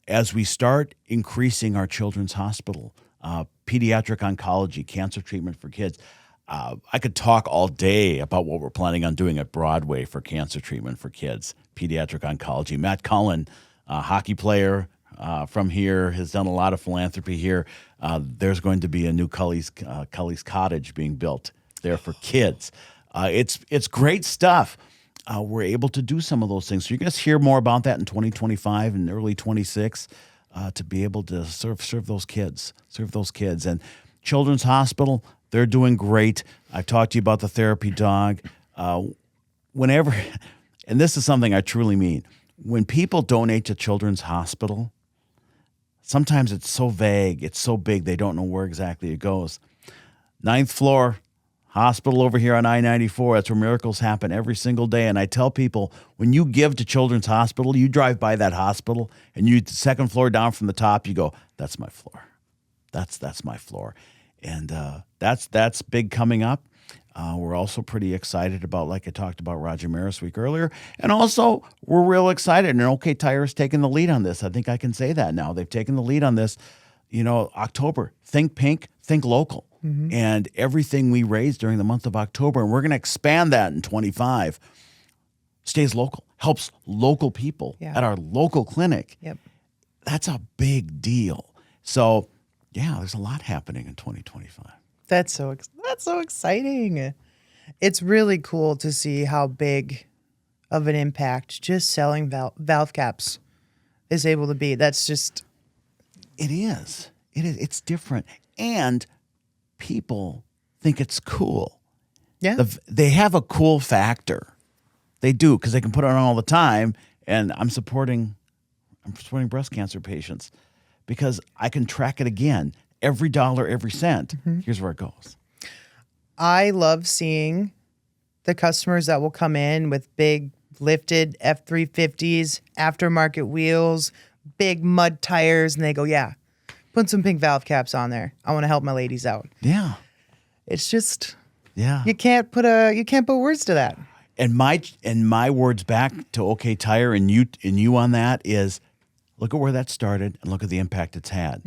A: As we start increasing our children's hospital, pediatric oncology, cancer treatment for kids, I could talk all day about what we're planning on doing at Broadway for cancer treatment for kids, pediatric oncology. Matt Cullen, hockey player from here, has done a lot of philanthropy here. There's going to be a new Cully's Cottage being built there for kids. It's great stuff. We're able to do some of those things. So you're going to hear more about that in 2025 and early 26 to be able to serve those kids. And Children's Hospital, they're doing great. I've talked to you about the therapy dog. Whenever, and this is something I truly mean, when people donate to Children's Hospital, sometimes it's so vague, it's so big, they don't know where exactly it goes. 9th floor, hospital over here on I-94. That's where miracles happen every single day. And I tell people, when you give to Children's Hospital, you drive by that hospital and you, the second floor down from the top, you go, that's my floor. That's my floor. And that's big coming up. We're also pretty excited about, like I talked about Roger Maris week earlier. And also, we're real excited. And OK Tire is taking the lead on this. I think I can say that now. They've taken the lead on this. October, think pink, think local. And everything we raise during the month of October, and we're going to expand that in 25, stays local, helps local people at our local clinic.
B: Yep.
A: That's a big deal. So, yeah, there's a lot happening in 2025.
B: That's so exciting. It's really cool to see how big of an impact just selling valve caps is able to be. That's just...
A: It is. It's different. And people think it's cool.
B: Yeah.
A: They have a cool factor. They do, because they can put it on all the time. And I'm supporting breast cancer patients because I can track it again. Every dollar, every cent. Here's where it goes.
B: I love seeing the customers that will come in with big lifted F350s, aftermarket wheels, big mud tires, and they go, yeah, put some pink valve caps on there. I want to help my ladies out.
A: Yeah.
B: It's just,
A: yeah.
B: You can't put words to that.
A: And my words back to OK Tire and you on that is, look at where that started and look at the impact it's had.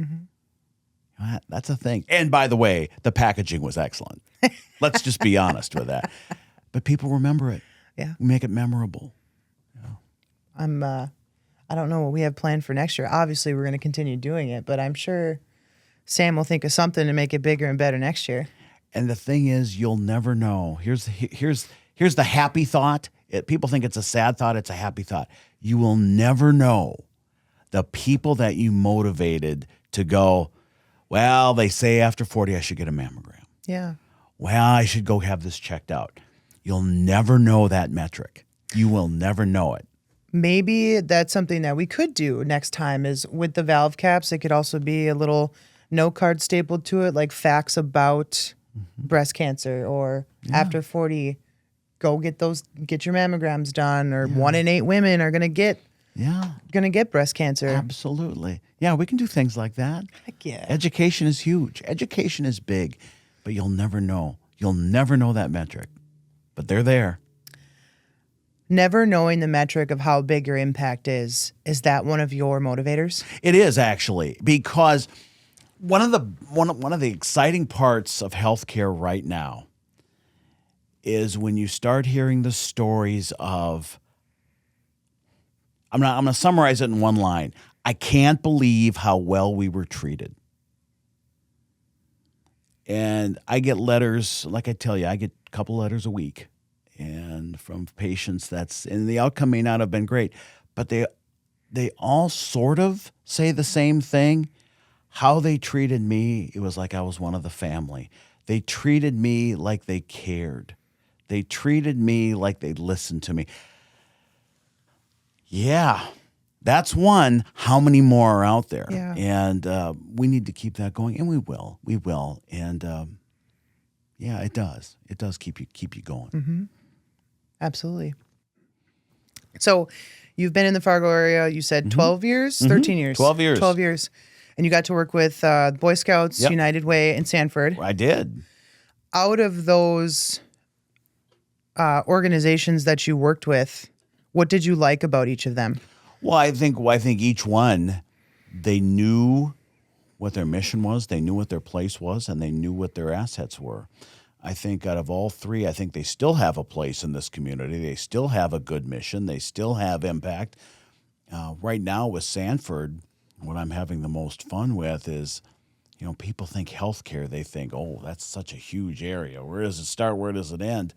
A: That's a thing. And by the way, the packaging was excellent. Let's just be honest with that. But people remember it.
B: Yeah.
A: We make it memorable.
B: I don't know what we have planned for next year. Obviously, we're going to continue doing it, but I'm sure Sam will think of something to make it bigger and better next year.
A: And the thing is, you'll never know. Here's the happy thought. People think it's a sad thought. It's a happy thought. You will never know the people that you motivated to go, well, they say after 40 I should get a mammogram.
B: Yeah.
A: Well, I should go have this checked out. You'll never know that metric. You will never know it.
B: Maybe that's something that we could do next time is with the valve caps. It could also be a little note card stapled to it, like facts about breast cancer or after 40, go get your mammograms done, or 1 in 8 women are going to get breast cancer.
A: Absolutely. Yeah, we can do things like that.
B: Heck yeah.
A: Education is huge. Education is big, but you'll never know. You'll never know that metric, but they're there.
B: Never knowing the metric of how big your impact is that one of your motivators?
A: It is, actually, because one of the exciting parts of healthcare right now is when you start hearing the stories of, I'm going to summarize it in one line. I can't believe how well we were treated. And I get letters, like I tell you, I get a couple letters a week, and from patients and the outcome may not have been great, but they all sort of say the same thing. How they treated me, it was like I was one of the family. They treated me like they cared. They treated me like they listened to me. Yeah, that's one. How many more are out there?
B: Yeah.
A: And we need to keep that going, and we will. We will. And yeah, it does. It does keep you going.
B: Mm-hmm. Absolutely. So you've been in the Fargo area, you said 12 years, 13 years?
A: 12 years.
B: 12 years. And you got to work with Boy Scouts, United Way, and Sanford.
A: I did.
B: Out of those organizations that you worked with, what did you like about each of them?
A: Well, I think each one, they knew what their mission was, they knew what their place was, and they knew what their assets were. I think out of all three, I think they still have a place in this community. They still have a good mission. They still have impact. Right now with Sanford, what I'm having the most fun with is, people think healthcare. They think, oh, that's such a huge area. Where does it start? Where does it end?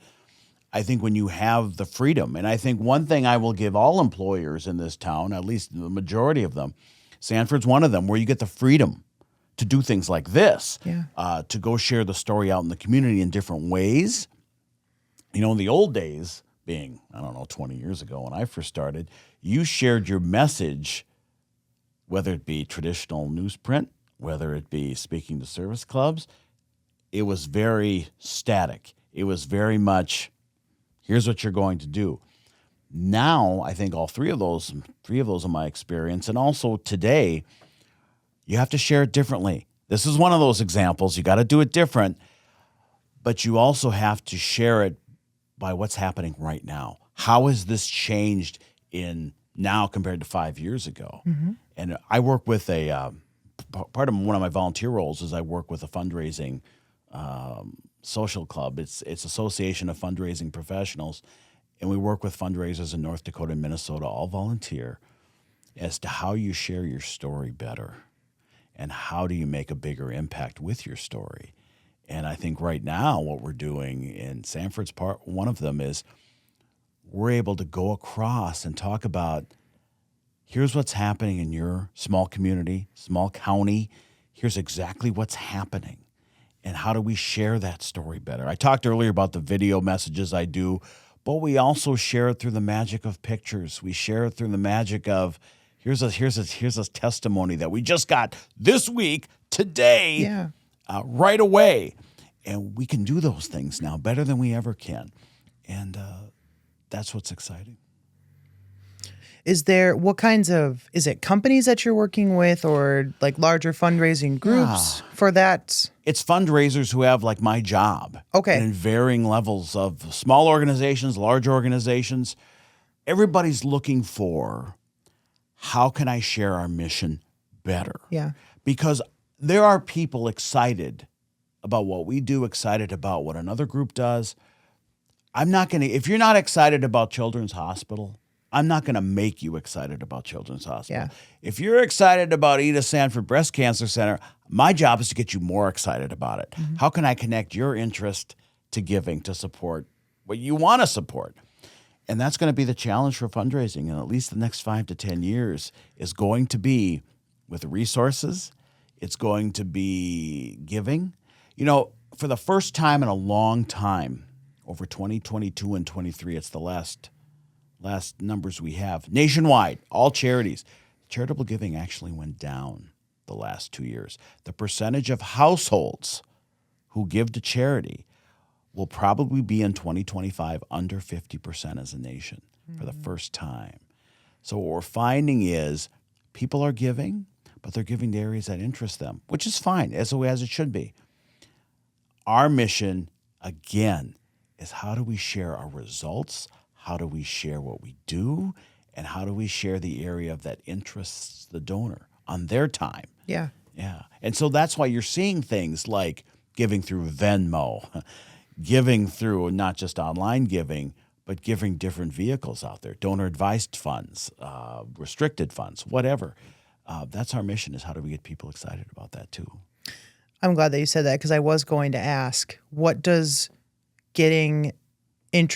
A: I think when you have the freedom, and I think one thing I will give all employers in this town, at least the majority of them, Sanford's one of them, where you get the freedom to do things like this, to go share the story out in the community in different ways. In the old days, being, 20 years ago when I first started, you shared your message, whether it be traditional newsprint, whether it be speaking to service clubs. It was very static. It was very much, here's what you're going to do. Now, I think all three of those in my experience, and also today, you have to share it differently. This is one of those examples. You got to do it different. but you also have to share it by what's happening right now. How has this changed in now compared to 5 years ago? And I work with part of one of my volunteer roles is I work with a fundraising social club. It's Association of Fundraising Professionals, and we work with fundraisers in North Dakota and Minnesota, all volunteer, as to how you share your story better and how do you make a bigger impact with your story. And I think right now what we're doing in Sanford's part, one of them is we're able to go across and talk about here's what's happening in your small community, small county. Here's exactly what's happening. And how do we share that story better? I talked earlier about the video messages I do, but we also share it through the magic of pictures. We share it through the magic of here's a testimony that we just got this week, today, right away. And we can do those things now better than we ever can. And that's what's exciting.
B: Is it companies that you're working with or like larger fundraising groups for that?
A: It's fundraisers who have like my job.
B: Okay.
A: And in varying levels of small organizations, large organizations. Everybody's looking for how can I share our mission better?
B: Yeah.
A: Because there are people excited about what we do, excited about what another group does. If you're not excited about Children's Hospital, I'm not going to make you excited about Children's Hospital.
B: Yeah.
A: If you're excited about Edith Sanford Breast Cancer Center, my job is to get you more excited about it. Mm-hmm. How can I connect your interest to giving, to support what you want to support? And that's going to be the challenge for fundraising in at least the next 5 to 10 years is going to be with resources. It's going to be giving. You know, for the first time in a long time, over 2022 and 23, it's the last numbers we have. Nationwide, all charities. Charitable giving actually went down the last 2 years. The percentage of households who give to charity will probably be in 2025 under 50% as a nation for the first time. So what we're finding is people are giving, but they're giving to areas that interest them, which is fine, as it should be. Our mission, again, is how do we share our results? How do we share what we do? And how do we share the area that interests the donor on their time?
B: Yeah.
A: Yeah. And so that's why you're seeing things like giving through Venmo, giving through not just online giving, but giving different vehicles out there, donor-advised funds, restricted funds, whatever. That's our mission is how do we get people excited about that too?
B: I'm glad that you said that because I was going to ask, what does getting it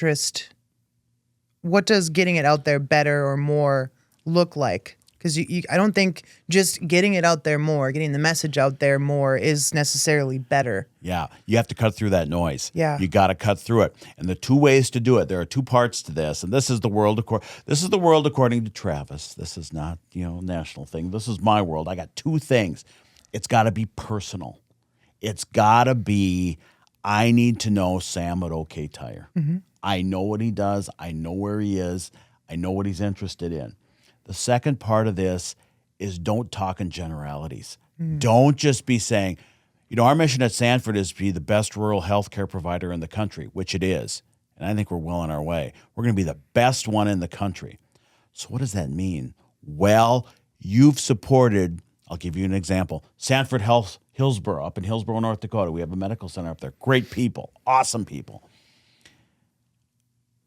B: out there better or more look like? Because I don't think just getting it out there more, getting the message out there more is necessarily better.
A: Yeah, you have to cut through that noise.
B: Yeah.
A: You got to cut through it. And the two ways to do it, there are two parts to this. And this is the world according to Travis. This is not, national thing. This is my world. I got two things. It's got to be personal. It's got to be, I need to know Sam at OK Tire. Mm-hmm. I know what he does. I know where he is. I know what he's interested in. The second part of this is don't talk in generalities. Mm. Don't just be saying, our mission at Sanford is to be the best rural healthcare provider in the country, which it is. And I think we're well on our way. We're going to be the best one in the country. So what does that mean? Well, you've supported, I'll give you an example, Sanford Health Hillsborough, up in Hillsborough, North Dakota. We have a medical center up there. Great people, awesome people.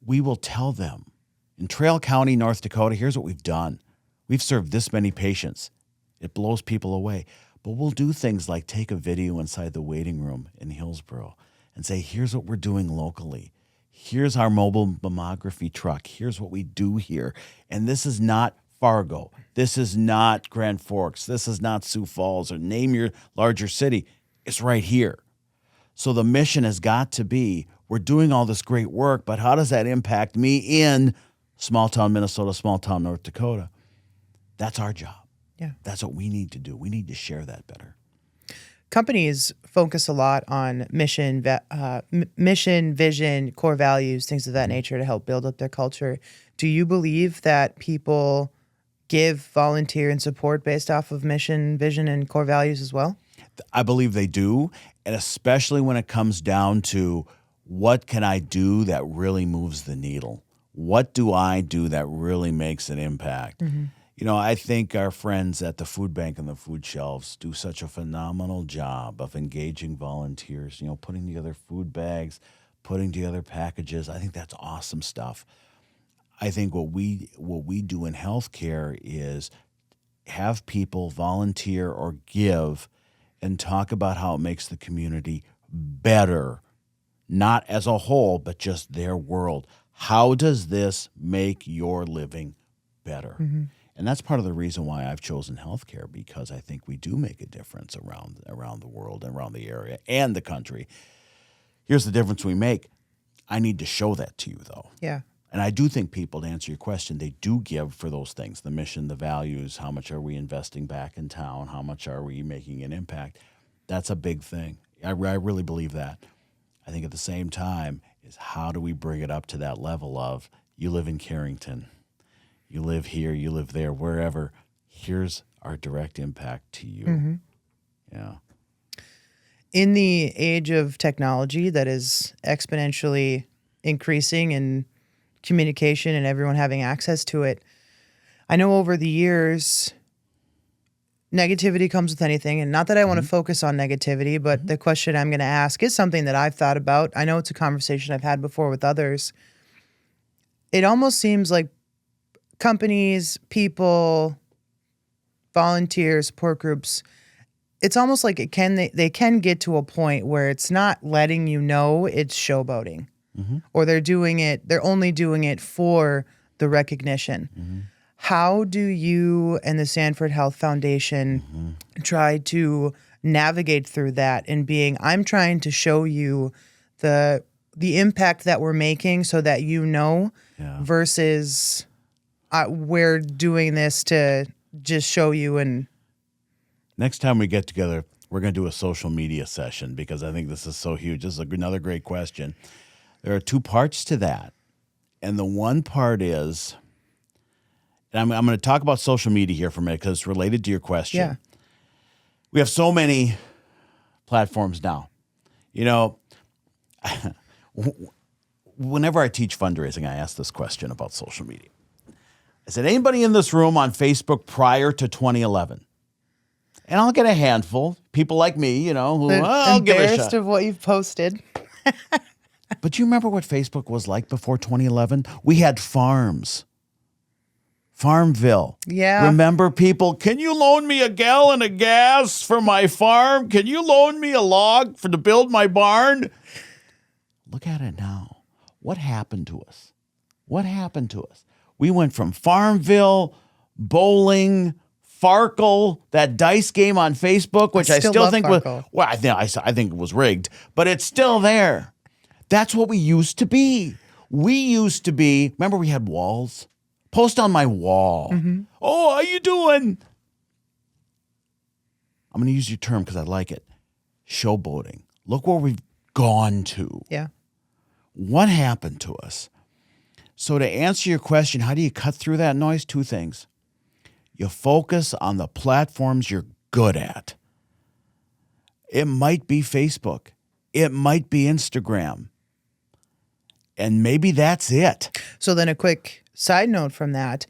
A: We will tell them, in Trail County, North Dakota, here's what we've done. We've served this many patients. It blows people away. But we'll do things like take a video inside the waiting room in Hillsborough and say, here's what we're doing locally. Here's our mobile mammography truck. Here's what we do here. And this is not Fargo. This is not Grand Forks. This is not Sioux Falls, or name your larger city. It's right here. So the mission has got to be, we're doing all this great work, but how does that impact me in small town Minnesota, small town North Dakota? That's our job.
B: Yeah.
A: That's what we need to do. We need to share that better.
B: Companies focus a lot on mission, vision, core values, things of that nature to help build up their culture. Do you believe that people give, volunteer, and support based off of mission, vision, and core values as well?
A: I believe they do, and especially when it comes down to what can I do that really moves the needle? What do I do that really makes an impact? I think our friends at the food bank and the food shelves do such a phenomenal job of engaging volunteers, putting together food bags, putting together packages. I think that's awesome stuff. I think what we do in healthcare is have people volunteer or give and talk about how it makes the community better, not as a whole, but just their world. How does this make your living better? And that's part of the reason why I've chosen healthcare, because I think we do make a difference around the world, around the area, and the country. Here's the difference we make. I need to show that to you, though.
B: Yeah.
A: And I do think people, to answer your question, they do give for those things, the mission, the values, how much are we investing back in town, how much are we making an impact. That's a big thing. I really believe that. I think at the same time is how do we bring it up to that level of you live in Carrington, you live here, you live there, wherever. Here's our direct impact to you. Yeah.
B: In the age of technology that is exponentially increasing in communication and everyone having access to it, I know over the years, negativity comes with anything. And not that I want to focus on negativity, but the question I'm going to ask is something that I've thought about. I know it's a conversation I've had before with others. It almost seems like companies, people, volunteers, support groups, it's almost like they can get to a point where it's not letting you know it's showboating, or they're only doing it for the recognition. How do you and the Sanford Health Foundation try to navigate through that and I'm trying to show you the impact that we're making so that versus we're doing this to just show you. And
A: next time we get together, we're going to do a social media session because I think this is so huge. This is another great question. There are two parts to that. And the one part is, and I'm going to talk about social media here for a minute because it's related to your question.
B: Yeah.
A: We have so many platforms now. Whenever I teach fundraising, I ask this question about social media. I said, anybody in this room on Facebook prior to 2011? And I'll get a handful. People like me, who I'll give it a shot.
B: Embarrassed of what you've posted.
A: But you remember what Facebook was like before 2011? We had farms. Farmville.
B: Yeah.
A: Remember, people, can you loan me a gallon of gas for my farm? Can you loan me a log to build my barn? Look at it now. What happened to us? We went from Farmville, bowling, Farkle, that dice game on Facebook, which I still think
B: Farkle.
A: I think it was rigged, but it's still there. That's what we used to be. Remember we had walls? Post on my wall. Oh, how you doing? I'm going to use your term because I like it. Showboating. Look where we've gone to.
B: Yeah.
A: What happened to us? So to answer your question, how do you cut through that noise? Two things. You focus on the platforms you're good at. It might be Facebook. It might be Instagram. And maybe that's it.
B: So then a quick side note from that,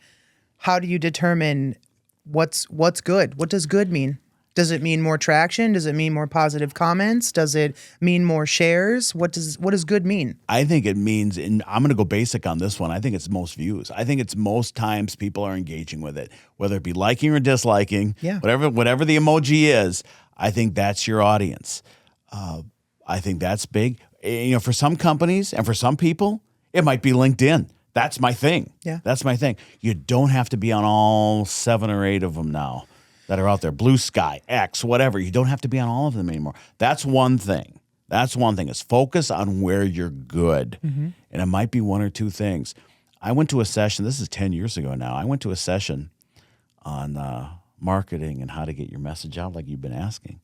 B: how do you determine what's good? What does good mean? Does it mean more traction? Does it mean more positive comments? Does it mean more shares? What does good mean?
A: I think it means, and I'm going to go basic on this one, I think it's most views. I think it's most times people are engaging with it, whether it be liking or disliking, whatever the emoji is, I think that's your audience. I think that's big. For some companies and for some people, it might be LinkedIn. That's my thing.
B: Yeah.
A: That's my thing. You don't have to be on all 7 or 8 of them now that are out there. Blue Sky, X, whatever. You don't have to be on all of them anymore. That's one thing. Is focus on where you're good. And it might be 1 or 2 things. I went to a session, this is 10 years ago now. I went to a session on marketing and how to get your message out like you've been asking.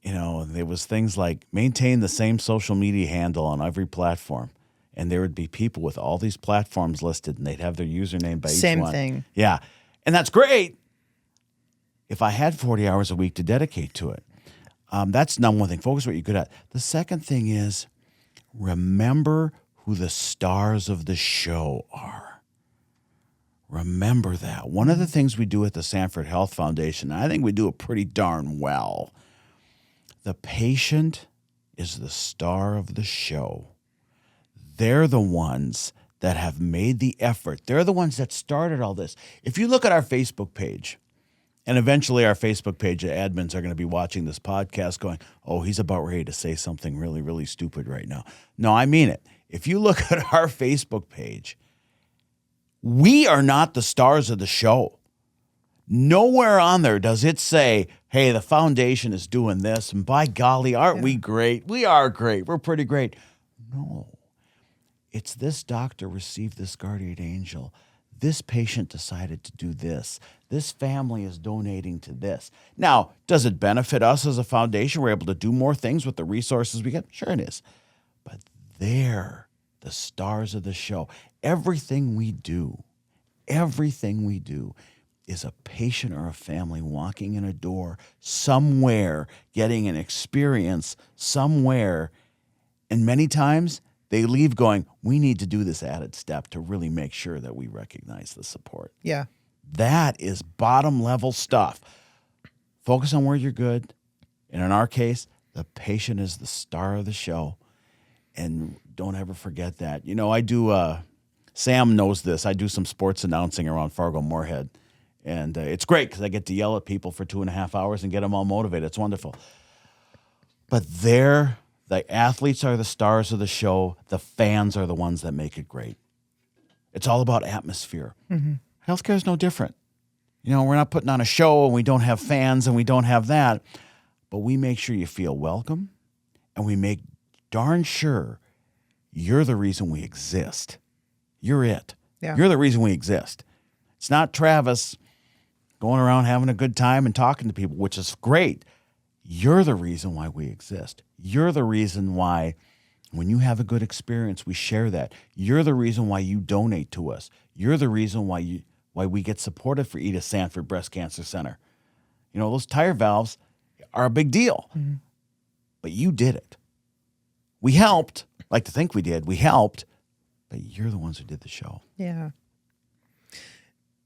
A: There was things like maintain the same social media handle on every platform. And there would be people with all these platforms listed, and they'd have their username by each one.
B: Same thing.
A: Yeah. And that's great if I had 40 hours a week to dedicate to it. That's number one thing. Focus what you're good at. The second thing is remember who the stars of the show are. Remember that. One of the things we do at the Sanford Health Foundation, and I think we do it pretty darn well, the patient is the star of the show. They're the ones that have made the effort. They're the ones that started all this. If you look at our Facebook page, and eventually our Facebook page admins are going to be watching this podcast going, oh, he's about ready to say something really, really stupid right now. No, I mean it. If you look at our Facebook page, we are not the stars of the show. Nowhere on there does it say, hey, the foundation is doing this, and by golly, aren't we great? We are great. We're pretty great. No. It's this doctor received this guardian angel. This patient decided to do this. This family is donating to this. Now, does it benefit us as a foundation? We're able to do more things with the resources we get? Sure it is. But they're the stars of the show. Everything we do is a patient or a family walking in a door somewhere, getting an experience somewhere. And many times they leave going, we need to do this added step to really make sure that we recognize the support.
B: Yeah.
A: That is bottom level stuff. Focus on where you're good. And in our case, the patient is the star of the show. And don't ever forget that. You know, I do, Sam knows this. I do some sports announcing around Fargo-Moorhead. And it's great because I get to yell at people for 2.5 hours and get them all motivated. It's wonderful. But the athletes are the stars of the show. The fans are the ones that make it great. It's all about atmosphere. Mm-hmm. Healthcare is no different. You know, we're not putting on a show and we don't have fans and we don't have that. But we make sure you feel welcome and we make darn sure you're the reason we exist. You're it.
B: Yeah.
A: You're the reason we exist. It's not Travis going around having a good time and talking to people, which is great. You're the reason why we exist. You're the reason why when you have a good experience, we share that. You're the reason why you donate to us. You're the reason why we get supported for Edith Sanford Breast Cancer Center. You know, those tire valves are a big deal. Mm-hmm. But you did it. We helped. Like to think we did. We helped. But you're the ones who did the show.
B: Yeah.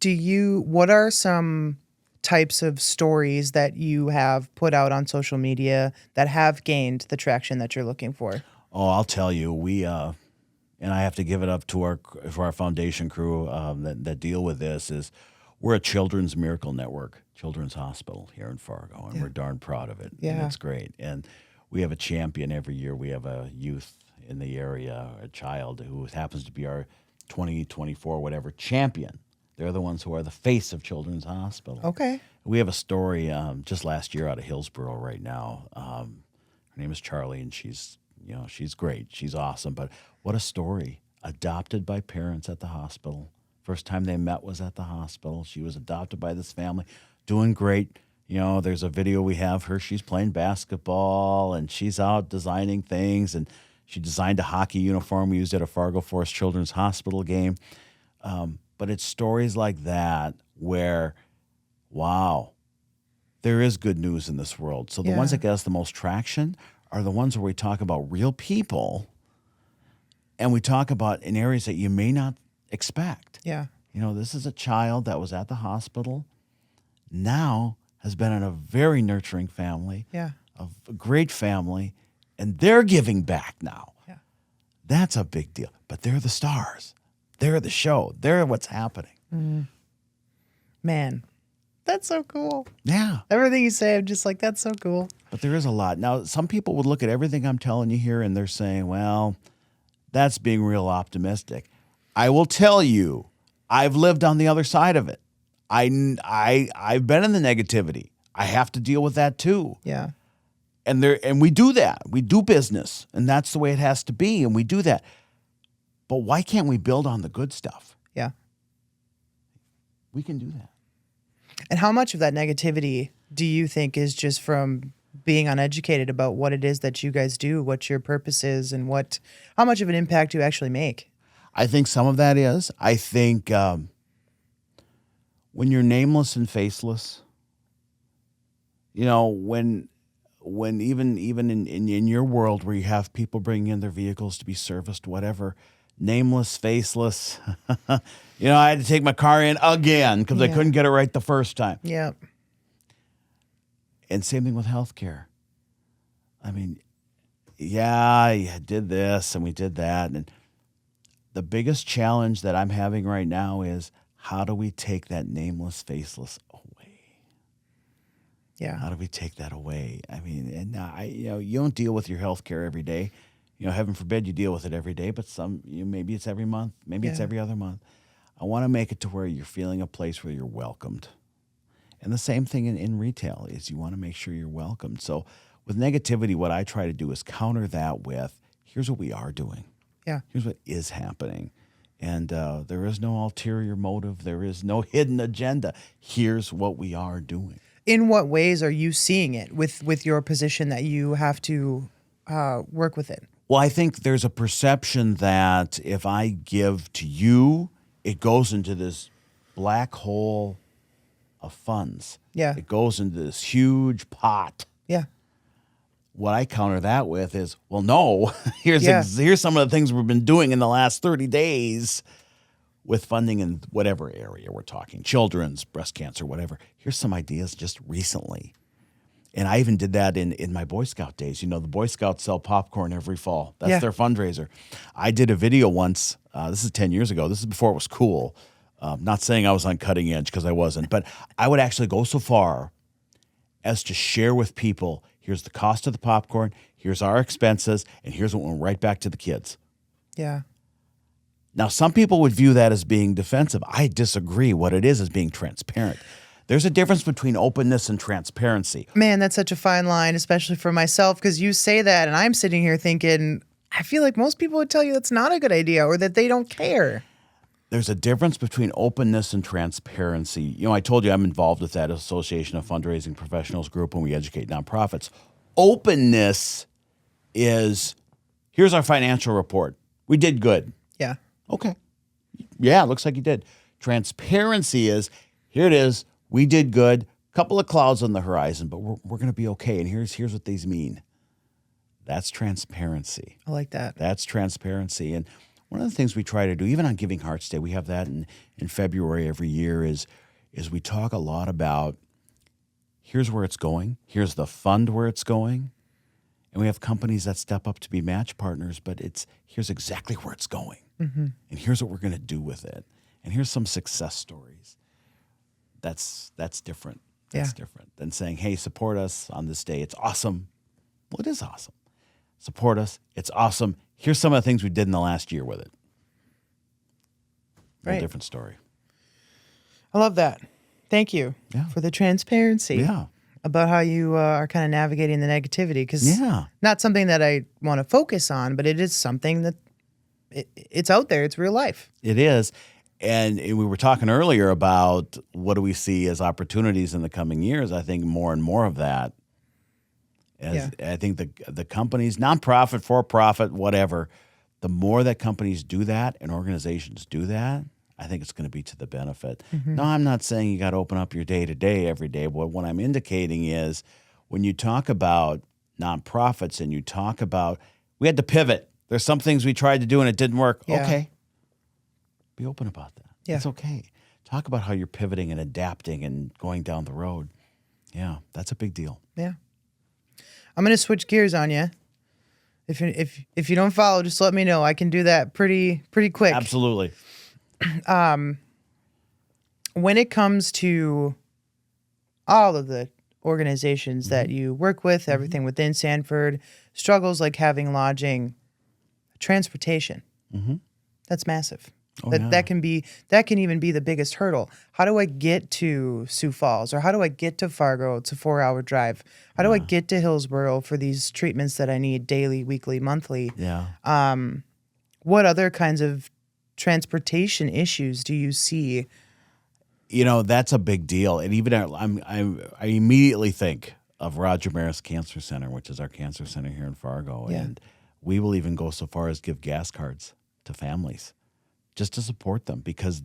B: What are some types of stories that you have put out on social media that have gained the traction that you're looking for?
A: Oh, I'll tell you, we and I have to give it up to our foundation crew that deal with this. Is we're a Children's Miracle Network, Children's Hospital here in Fargo, and we're darn proud of it.
B: Yeah,
A: and it's great. And we have a champion every year. We have a youth in the area, a child who happens to be our 2024 whatever champion. They're the ones who are the face of Children's Hospital.
B: Okay.
A: We have a story just last year out of Hillsboro right now. Her name is Charlie, and she's great. She's awesome. But what a story. Adopted by parents at the hospital. First time they met was at the hospital. She was adopted by this family. Doing great. You know, there's a video we have her. She's playing basketball, and she's out designing things. And she designed a hockey uniform we used at a Fargo Forest Children's Hospital game. But it's stories like that where, wow, there is good news in this world. So the ones that get us the most traction are the ones where we talk about real people and we talk about in areas that you may not expect.
B: Yeah.
A: You know, this is a child that was at the hospital, now has been in a very nurturing family, a great family, and they're giving back now. Yeah. That's a big deal. But they're the stars. They're the show. They're what's happening.
B: Mm. Man, that's so cool.
A: Yeah.
B: Everything you say, I'm just like, that's so cool.
A: But there is a lot. Now, some people would look at everything I'm telling you here and they're saying, well, that's being real optimistic. I will tell you, I've lived on the other side of it. I've been in the negativity. I have to deal with that too.
B: Yeah.
A: And we do that. We do business, and that's the way it has to be, and we do that. But why can't we build on the good stuff?
B: Yeah.
A: We can do that.
B: And how much of that negativity do you think is just from being uneducated about what it is that you guys do, what your purpose is, and how much of an impact you actually make?
A: I think some of that is. I think when you're nameless and faceless, you know, when when even in your world where you have people bringing in their vehicles to be serviced, whatever, nameless, faceless, I had to take my car in again because I
B: Yeah.
A: couldn't get it right the first time.
B: Yeah.
A: And same thing with healthcare. I mean, yeah, you did this and we did that. And the biggest challenge that I'm having right now is how do we take that nameless, faceless away?
B: Yeah.
A: How do we take that away? I mean, and you don't deal with your health care every day. Heaven forbid you deal with it every day, but maybe it's every month, maybe it's
B: Yeah.
A: every other month. I want to make it to where you're feeling a place where you're welcomed. And the same thing in retail is you want to make sure you're welcomed. So with negativity, what I try to do is counter that with, here's what we are doing.
B: Yeah.
A: Here's what is happening. And there is no ulterior motive. There is no hidden agenda. Here's what we are doing.
B: In what ways are you seeing it with your position that you have to work with it?
A: Well, I think there's a perception that if I give to you, it goes into this black hole of funds.
B: Yeah.
A: It goes into this huge pot.
B: Yeah.
A: What I counter that with is, well, no, here's
B: Yeah.
A: here's some of the things we've been doing in the last 30 days with funding in whatever area we're talking, children's, breast cancer, whatever. Here's some ideas just recently. And I even did that in my Boy Scout days. The Boy Scouts sell popcorn every fall. That's
B: Yeah.
A: their fundraiser. I did a video once. This is 10 years ago. This is before it was cool. Not saying I was on cutting edge because I wasn't. But I would actually go so far as to share with people, here's the cost of the popcorn, here's our expenses, and here's what went right back to the kids.
B: Yeah.
A: Now, some people would view that as being defensive. I disagree. What it is being transparent. There's a difference between openness and transparency.
B: Man, that's such a fine line, especially for myself, because you say that and I'm sitting here thinking, I feel like most people would tell you that's not a good idea or that they don't care.
A: There's a difference between openness and transparency. I told you I'm involved with that Association of Fundraising Professionals group when we educate nonprofits. Openness is, here's our financial report. We did good.
B: Yeah.
A: Okay. Yeah, looks like you did. Transparency is, here it is. We did good. Couple of clouds on the horizon, but we're going to be okay. And here's what these mean. That's transparency.
B: I like that.
A: That's transparency. And one of the things we try to do, even on Giving Hearts Day, we have that in February every year, is we talk a lot about here's where it's going. Here's the fund where it's going. And we have companies that step up to be match partners, but here's exactly where it's going.
B: Mm-hmm.
A: And here's what we're going to do with it. And here's some success stories. That's different. That's different than saying, hey, support us on this day. It's awesome. Well, it is awesome. Support us. It's awesome. Here's some of the things we did in the last year with it.
B: Right.
A: A different story.
B: I love that. Thank you for the transparency.
A: Yeah.
B: About how you are kind of navigating the negativity, because not something that I want to focus on, but it is something that it's out there. It's real life.
A: It is. And we were talking earlier about what do we see as opportunities in the coming years. I think more and more of that. I think the companies, nonprofit, for-profit, whatever, the more that companies do that and organizations do that, I think it's going to be to the benefit.
B: Mm-hmm.
A: No, I'm not saying you got to open up your day-to-day every day. But what I'm indicating is when you talk about nonprofits and you talk about, we had to pivot. There's some things we tried to do and it didn't work.
B: Yeah.
A: Okay. Be open about that.
B: Yeah.
A: It's okay. Talk about how you're pivoting and adapting and going down the road. Yeah, that's a big deal.
B: Yeah. I'm going to switch gears on you. If you don't follow, just let me know. I can do that pretty quick.
A: Absolutely.
B: When it comes to all of the organizations that you work with, everything within Sanford, struggles like having lodging, transportation, that's massive. That can even be the biggest hurdle. How do I get to Sioux Falls, or how do I get to Fargo? It's a 4-hour drive. How do I get to Hillsborough for these treatments that I need daily, weekly, monthly?
A: Yeah.
B: What other kinds of transportation issues do you see?
A: That's a big deal. And even I immediately think of Roger Maris Cancer Center, which is our cancer center here in Fargo.
B: Yeah.
A: And we will even go so far as give gas cards to families just to support them, because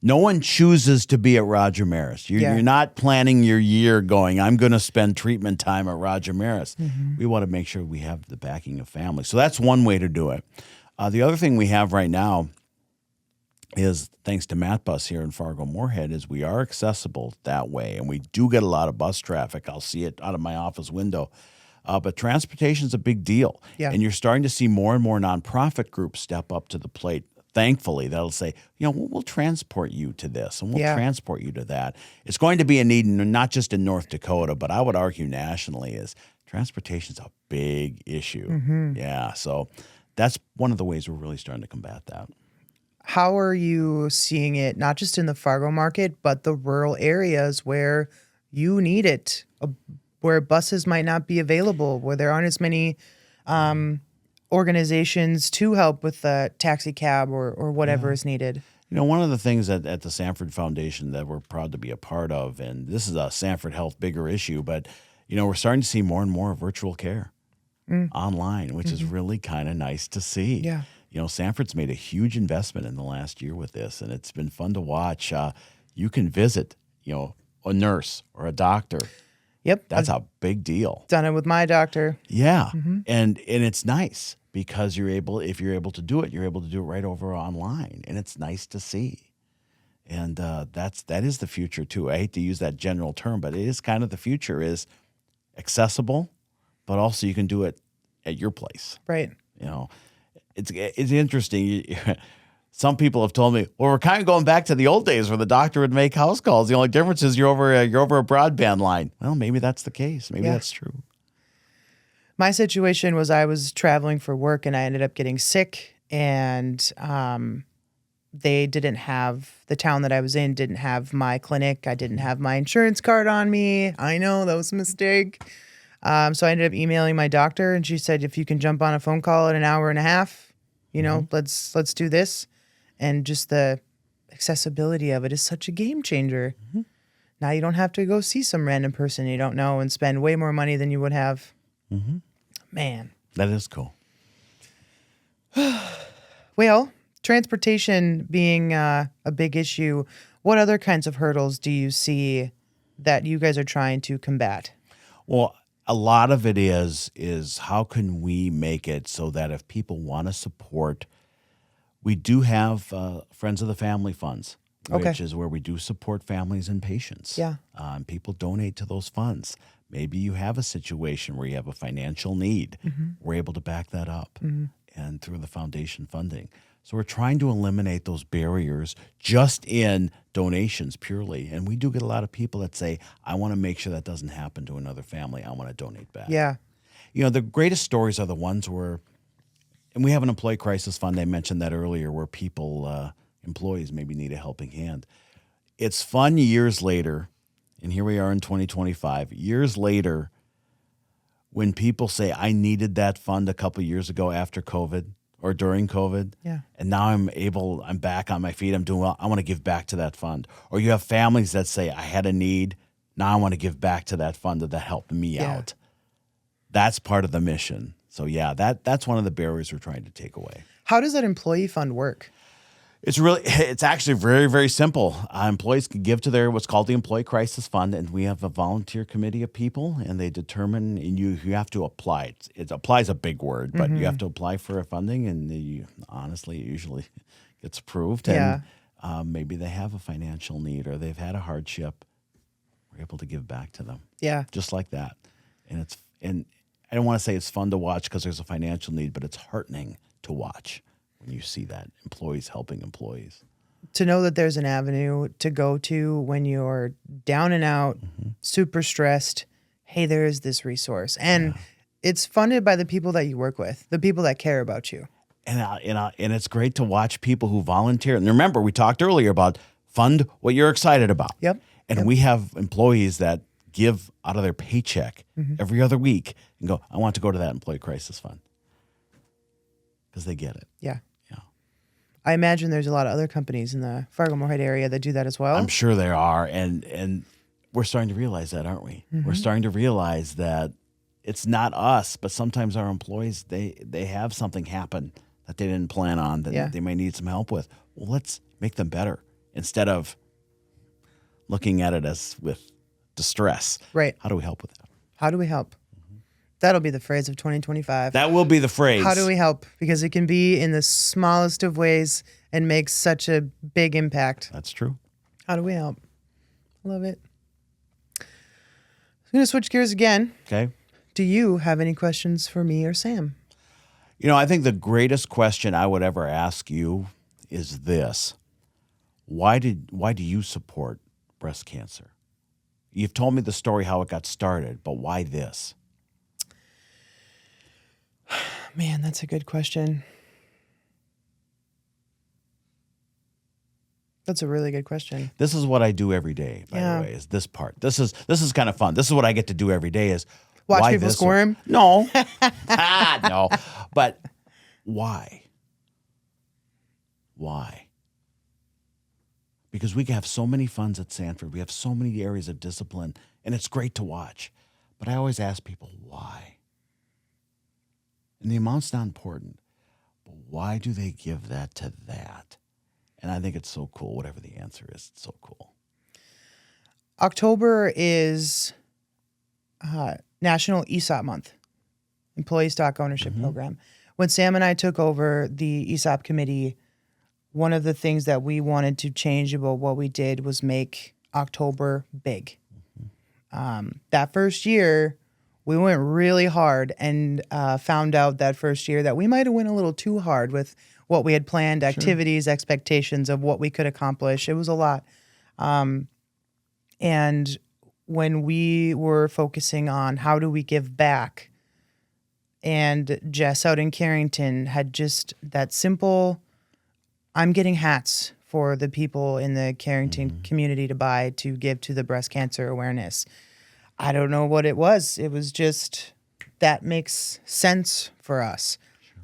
A: No one chooses to be at Roger Maris. You're not planning your year going, I'm going to spend treatment time at Roger Maris. We want to make sure we have the backing of family. So that's one way to do it. The other thing we have right now is, thanks to Matt Bus here in Fargo-Moorhead, is we are accessible that way. And we do get a lot of bus traffic. I'll see it out of my office window. But transportation is a big deal.
B: Yeah.
A: And you're starting to see more and more nonprofit groups step up to the plate. Thankfully, that'll say, we'll transport you to this and we'll transport you to that. It's going to be a need, not just in North Dakota, but I would argue nationally, is transportation's a big issue. Yeah, so that's one of the ways we're really starting to combat that.
B: How are you seeing it, not just in the Fargo market, but the rural areas where you need it, where buses might not be available, where there aren't as many organizations to help with the taxi cab or whatever is needed?
A: One of the things at the Sanford Foundation that we're proud to be a part of, and this is a Sanford Health bigger issue, but, we're starting to see more and more virtual care online, which is really kind of nice to see.
B: Yeah.
A: Sanford's made a huge investment in the last year with this, and it's been fun to watch. You can visit, a nurse or a doctor.
B: Yep.
A: That's a big deal.
B: Done it with my doctor.
A: Yeah. And it's nice because if you're able to do it, you're able to do it right over online, and it's nice to see. And that is the future too. I hate to use that general term, but it is kind of the future, is accessible, but also you can do it at your place.
B: Right.
A: It's interesting. Some people have told me, well, we're kind of going back to the old days where the doctor would make house calls. The only difference is you're over a broadband line. Well, maybe that's the case. Maybe that's true.
B: My situation was, I was traveling for work and I ended up getting sick, and they didn't have, the town that I was in didn't have my clinic. I didn't have my insurance card on me. I know, that was a mistake. So I ended up emailing my doctor, and she said, if you can jump on a phone call in an hour and a half, let's do this. And just the accessibility of it is such a game changer. Now you don't have to go see some random person you don't know and spend way more money than you would have. Man.
A: That is cool.
B: Well, transportation being a big issue, what other kinds of hurdles do you see that you guys are trying to combat?
A: Well, a lot of it is how can we make it so that if people want to support, we do have Friends of the Family funds, which is where we do support families and patients.
B: Yeah.
A: People donate to those funds. Maybe you have a situation where you have a financial need. We're able to back that up and through the foundation funding. So we're trying to eliminate those barriers just in donations purely. And we do get a lot of people that say, I want to make sure that doesn't happen to another family. I want to donate back.
B: Yeah.
A: The greatest stories are the ones where, and we have an employee crisis fund, I mentioned that earlier, where people, employees maybe need a helping hand. It's fun years later, and here we are in 2025, years later, when people say, I needed that fund a couple of years ago after COVID or during COVID, and now I'm back on my feet, I'm doing well, I want to give back to that fund. Or you have families that say, I had a need, now I want to give back to that fund that helped me out. That's part of the mission. So that's one of the barriers we're trying to take away.
B: How does that employee fund work?
A: It's actually very, very simple. Employees can give to what's called the Employee Crisis Fund, and we have a volunteer committee of people, and they determine, and you have to apply. It applies a big word, but you have to apply for a funding, and honestly, it usually gets approved. And maybe they have a financial need or they've had a hardship. We're able to give back to them. Yeah, just like that. And I don't want to say it's fun to watch because there's a financial need, but it's heartening to watch when you see that employees helping employees.
B: To know that there's an avenue to go to when you're down and out, super stressed. Hey, there is this resource. And it's funded by the people that you work with, the people that care about you.
A: And it's great to watch people who volunteer. And remember, we talked earlier about fund what you're excited about.
B: Yep.
A: And we have employees that give out of their paycheck every other week and go, I want to go to that employee crisis fund. Because they get it.
B: Yeah. I imagine there's a lot of other companies in the Fargo-Moorhead area that do that as well.
A: I'm sure there are. And we're starting to realize that, aren't we? We're starting to realize that it's not us, but sometimes our employees, they have something happen that they didn't plan on that they might need some help with. Well, let's make them better instead of looking at it as with distress.
B: Right.
A: How do we help with that?
B: How do we help? That'll be the phrase of 2025.
A: That will be the phrase.
B: How do we help? Because it can be in the smallest of ways and make such a big impact.
A: That's true.
B: How do we help? Love it. I'm going to switch gears again.
A: Okay.
B: Do you have any questions for me or Sam?
A: I think the greatest question I would ever ask you is this. Why do you support breast cancer? You've told me the story how it got started, but why this?
B: Man, that's a good question. That's a really good question.
A: This is what I do every day, by the way, is this part. This is kind of fun. This is what I get to do every day is
B: Watch
A: why
B: people
A: this
B: squirm?
A: No. No. But why? Why? Because we have so many funds at Sanford. We have so many areas of discipline, and it's great to watch. But I always ask people, why? And the amount's not important. But why do they give that to that? And I think it's so cool, whatever the answer is. It's so cool.
B: October is National ESOP Month, Employee Stock Ownership Program. When Sam and I took over the ESOP committee, one of the things that we wanted to change about what we did was make October big. That first year, we went really hard and found out that first year that we might have went a little too hard with what we had planned, activities, expectations of what we could accomplish. It was a lot. And when we were focusing on how do we give back, and Jess out in Carrington had just that simple, I'm getting hats for the people in the Carrington community to buy to give to the breast cancer awareness. I don't know what it was. It was just, that makes sense for us.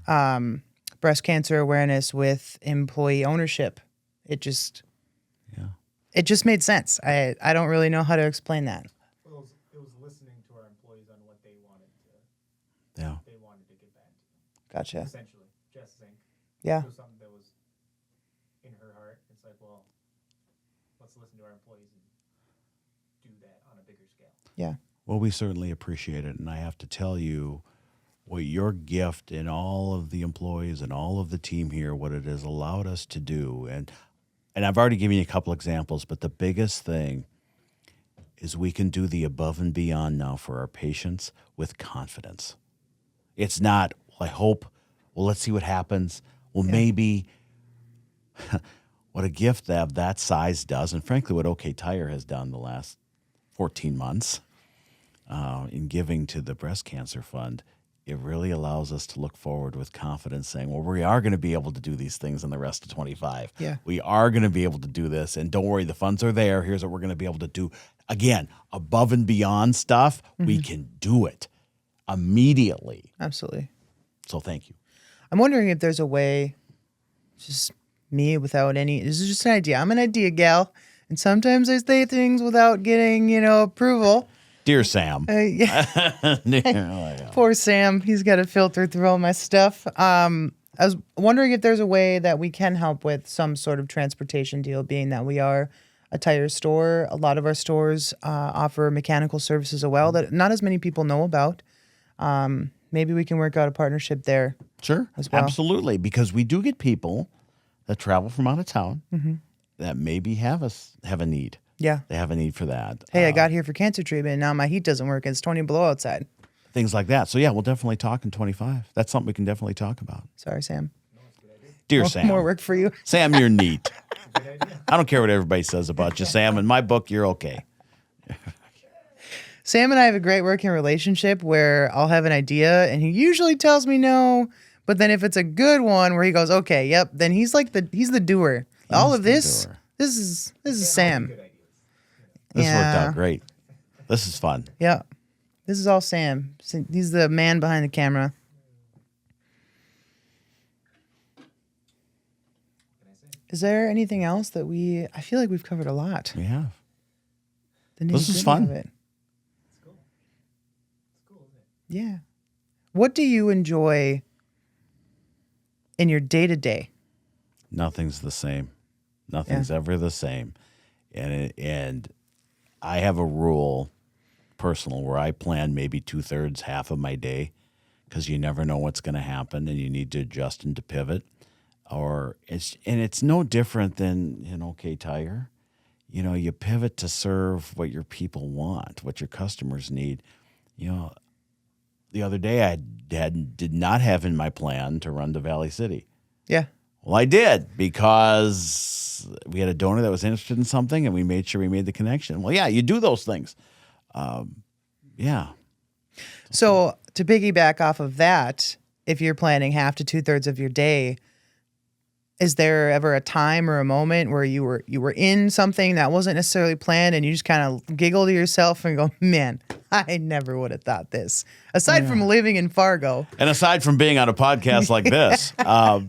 B: Breast cancer awareness with employee ownership. It just made sense. I don't really know how to explain that.
C: Well, it was listening to our employees on what they wanted to.
A: Yeah.
C: They wanted to get back to.
B: Gotcha.
C: Essentially, Jess think.
B: Yeah.
C: It was something that was in her heart. It's like, well, let's listen to our employees and do that on a bigger scale.
B: Yeah.
A: Well, we certainly appreciate it. And I have to tell you what your gift and all of the employees and all of the team here, what it has allowed us to do. And I've already given you a couple examples, but the biggest thing is we can do the above and beyond now for our patients with confidence. It's not, well, I hope, well, let's see what happens. Well, maybe what a gift of that size does, and frankly, what OK Tire has done the last 14 months in giving to the Breast Cancer Fund, it really allows us to look forward with confidence saying, well, we are going to be able to do these things in the rest of 25.
B: Yeah.
A: We are going to be able to do this. And don't worry, the funds are there. Here's what we're going to be able to do. Again, above and beyond stuff, we can do it immediately.
B: Absolutely.
A: So thank you.
B: I'm wondering if there's a way, just me without any, this is just an idea. I'm an idea gal. And sometimes I say things without getting, approval.
A: Dear Sam.
B: Poor Sam. He's got to filter through all my stuff. I was wondering if there's a way that we can help with some sort of transportation deal, being that we are a tire store. A lot of our stores offer mechanical services as well that not as many people know about. Maybe we can work out a partnership there.
A: Sure.
B: As well.
A: Absolutely. Because we do get people that travel from out of town that maybe have a need.
B: Yeah.
A: They have a need for that.
B: Hey, I got here for cancer treatment. Now my heat doesn't work. It's 20 below outside.
A: Things like that. So, yeah, we'll definitely talk in 25. That's something we can definitely talk about.
B: Sorry, Sam.
A: Dear Sam.
B: More work for you.
A: Sam, you're neat. I don't care what everybody says about you, Sam. In my book, you're okay.
B: Sam and I have a great working relationship where I'll have an idea and he usually tells me no. But then if it's a good one where he goes, okay, yep, then he's the doer. All of this,
A: doer.
B: this is Sam.
A: This worked out great. This is fun.
B: Yeah. This is all Sam. He's the man behind the camera. Is there anything else that I feel like we've covered a lot.
A: We have.
B: This
A: is fun.
C: It's cool. It's cool, isn't it?
B: Yeah. What do you enjoy in your day-to-day?
A: Nothing's the same. Nothing's ever the same. And I have a rule, personal, where I plan maybe 2/3, half of my day, because you never know what's going to happen, and you need to adjust and to pivot. It's no different than in OK Tire. You pivot to serve what your people want, what your customers need. The other day I did not have in my plan to run to Valley City.
B: Yeah.
A: Well, I did, because we had a donor that was interested in something, and we made sure we made the connection. Well, yeah, you do those things. Yeah.
B: So to piggyback off of that, if you're planning half to 2/3 of your day, is there ever a time or a moment where you were in something that wasn't necessarily planned and you just kind of giggle to yourself and go, man, I never would have thought this, aside from living in Fargo?
A: And aside from being on a podcast like this, I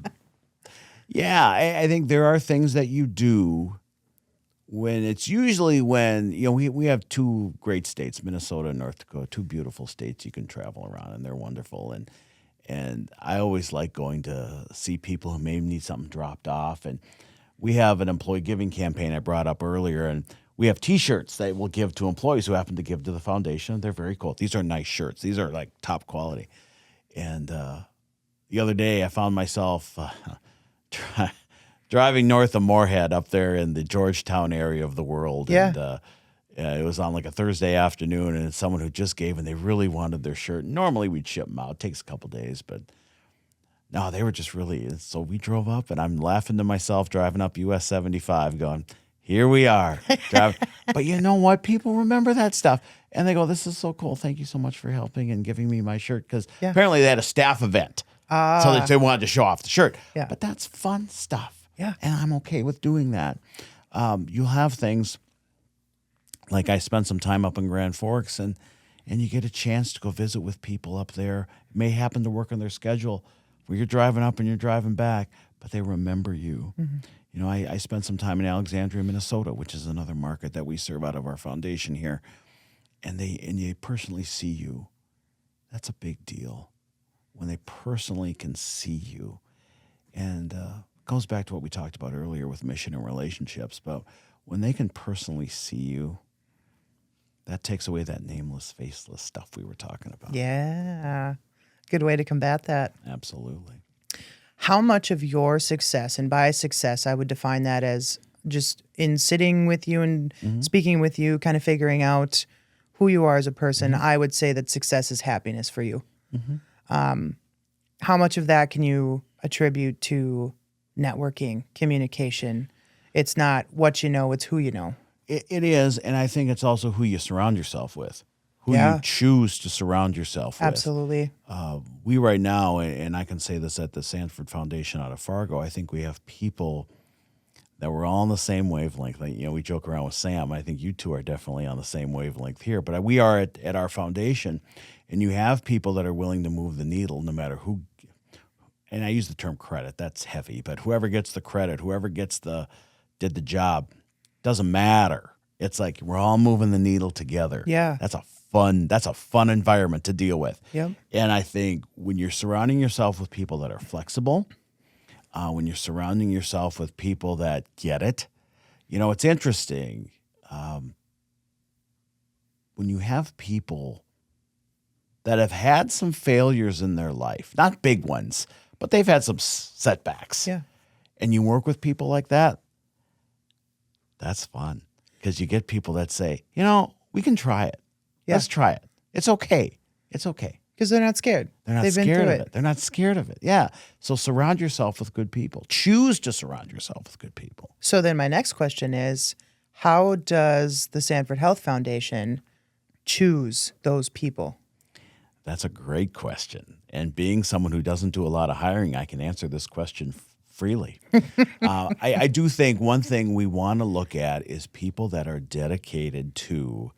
A: think there are things that you do when it's usually when, we have two great states, Minnesota and North Dakota, two beautiful states you can travel around, and they're wonderful. And I always like going to see people who maybe need something dropped off. And we have an employee giving campaign I brought up earlier, and we have T-shirts that we'll give to employees who happen to give to the foundation. They're very cool. These are nice shirts. These are like top quality. And the other day I found myself driving north of Moorhead up there in the Georgetown area of the world.
B: Yeah.
A: And it was on like a Thursday afternoon, and it's someone who just gave, and they really wanted their shirt. Normally we'd ship them out. It takes a couple days, but no, they were just really. So we drove up, and I'm laughing to myself driving up US 75 going, here we are. But you know what? People remember that stuff. And they go, this is so cool. Thank you so much for helping and giving me my shirt. Because apparently they had a staff event. So they wanted to show off the shirt.
B: Yeah.
A: But that's fun stuff.
B: Yeah.
A: And I'm okay with doing that. You'll have things like I spent some time up in Grand Forks, and you get a chance to go visit with people up there. It may happen to work on their schedule where you're driving up and you're driving back, but they remember you. Mm-hmm. I spent some time in Alexandria, Minnesota, which is another market that we serve out of our foundation here, and they personally see you. That's a big deal when they personally can see you. And it goes back to what we talked about earlier with mission and relationships, but when they can personally see you, that takes away that nameless, faceless stuff we were talking about.
B: Yeah. Good way to combat that.
A: Absolutely.
B: How much of your success, and by success, I would define that as just in sitting with you and speaking with you, kind of figuring out who you are as a person, I would say that success is happiness for you. How much of that can you attribute to networking, communication? It's not what you know, it's who you know.
A: It is, and I think it's also who you surround yourself with, who you choose to surround yourself with.
B: Absolutely.
A: We right now, and I can say this at the Sanford Foundation out of Fargo, I think we have people that we're all on the same wavelength. Like, we joke around with Sam. I think you two are definitely on the same wavelength here. But we are at our foundation, and you have people that are willing to move the needle no matter who. And I use the term credit. That's heavy. But whoever gets the credit, whoever did the job, doesn't matter. It's like we're all moving the needle together.
B: Yeah.
A: That's a fun environment to deal with.
B: Yep.
A: And I think when you're surrounding yourself with people that are flexible, when you're surrounding yourself with people that get it, it's interesting. When you have people that have had some failures in their life, not big ones, but they've had some setbacks.
B: Yeah.
A: And you work with people like that, that's fun. Because you get people that say, we can try it.
B: Yeah.
A: Let's try it. It's okay. It's okay.
B: Because they're not scared.
A: They're not
B: They've
A: scared
B: been
A: of
B: through
A: it. They're not scared of it. Yeah. So surround yourself with good people. Choose to surround yourself with good people.
B: So then my next question is, how does the Sanford Health Foundation choose those people?
A: That's a great question. And being someone who doesn't do a lot of hiring, I can answer this question freely. I do think one thing we want to look at is people that are dedicated to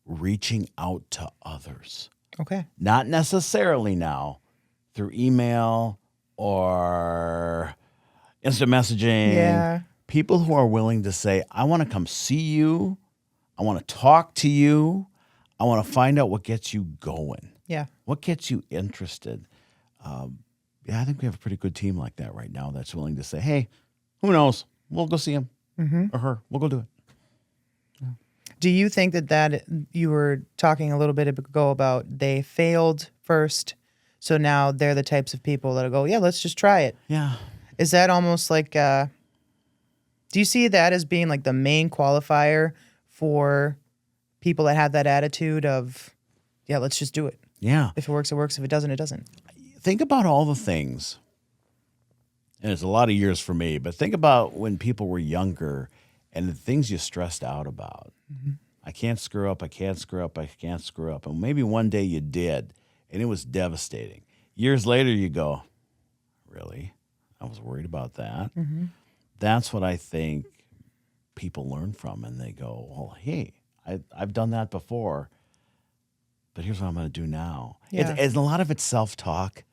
A: reaching out to others.
B: Okay.
A: Not necessarily now through email or instant messaging.
B: Yeah.
A: People who are willing to say, I want to come see you. I want to talk to you. I want to find out what gets you going.
B: Yeah.
A: What gets you interested? I think we have a pretty good team like that right now that's willing to say, hey, who knows? we'll go see him or her. We'll go do it.
B: Do you think that you were talking a little bit ago about they failed first, so now they're the types of people that'll go, yeah, let's just try it.
A: Yeah.
B: Is that almost like, do you see that as being like the main qualifier for people that have that attitude of, yeah, let's just do it.
A: Yeah.
B: If it works, it works. If it doesn't, it doesn't.
A: Think about all the things, and it's a lot of years for me, but think about when people were younger and the things you stressed out about. I can't screw up, I can't screw up, I can't screw up. And maybe one day you did, and it was devastating. Years later, you go, really? I was worried about that. That's what I think people learn from, and they go, well, hey, I've done that before, but here's what I'm going to do now.
B: Yeah.
A: And a lot of it's self-talk.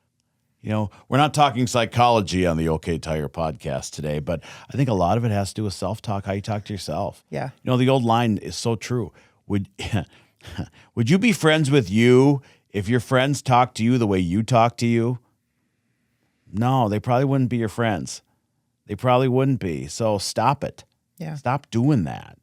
A: You know, we're not talking psychology on the OK Tire podcast today, but I think a lot of it has to do with self-talk, how you talk to yourself.
B: Yeah.
A: You know, the old line is so true. Would you be friends with you if your friends talk to you the way you talk to you? No, they probably wouldn't be your friends. They probably wouldn't be. So stop it.
B: Yeah.
A: Stop doing that.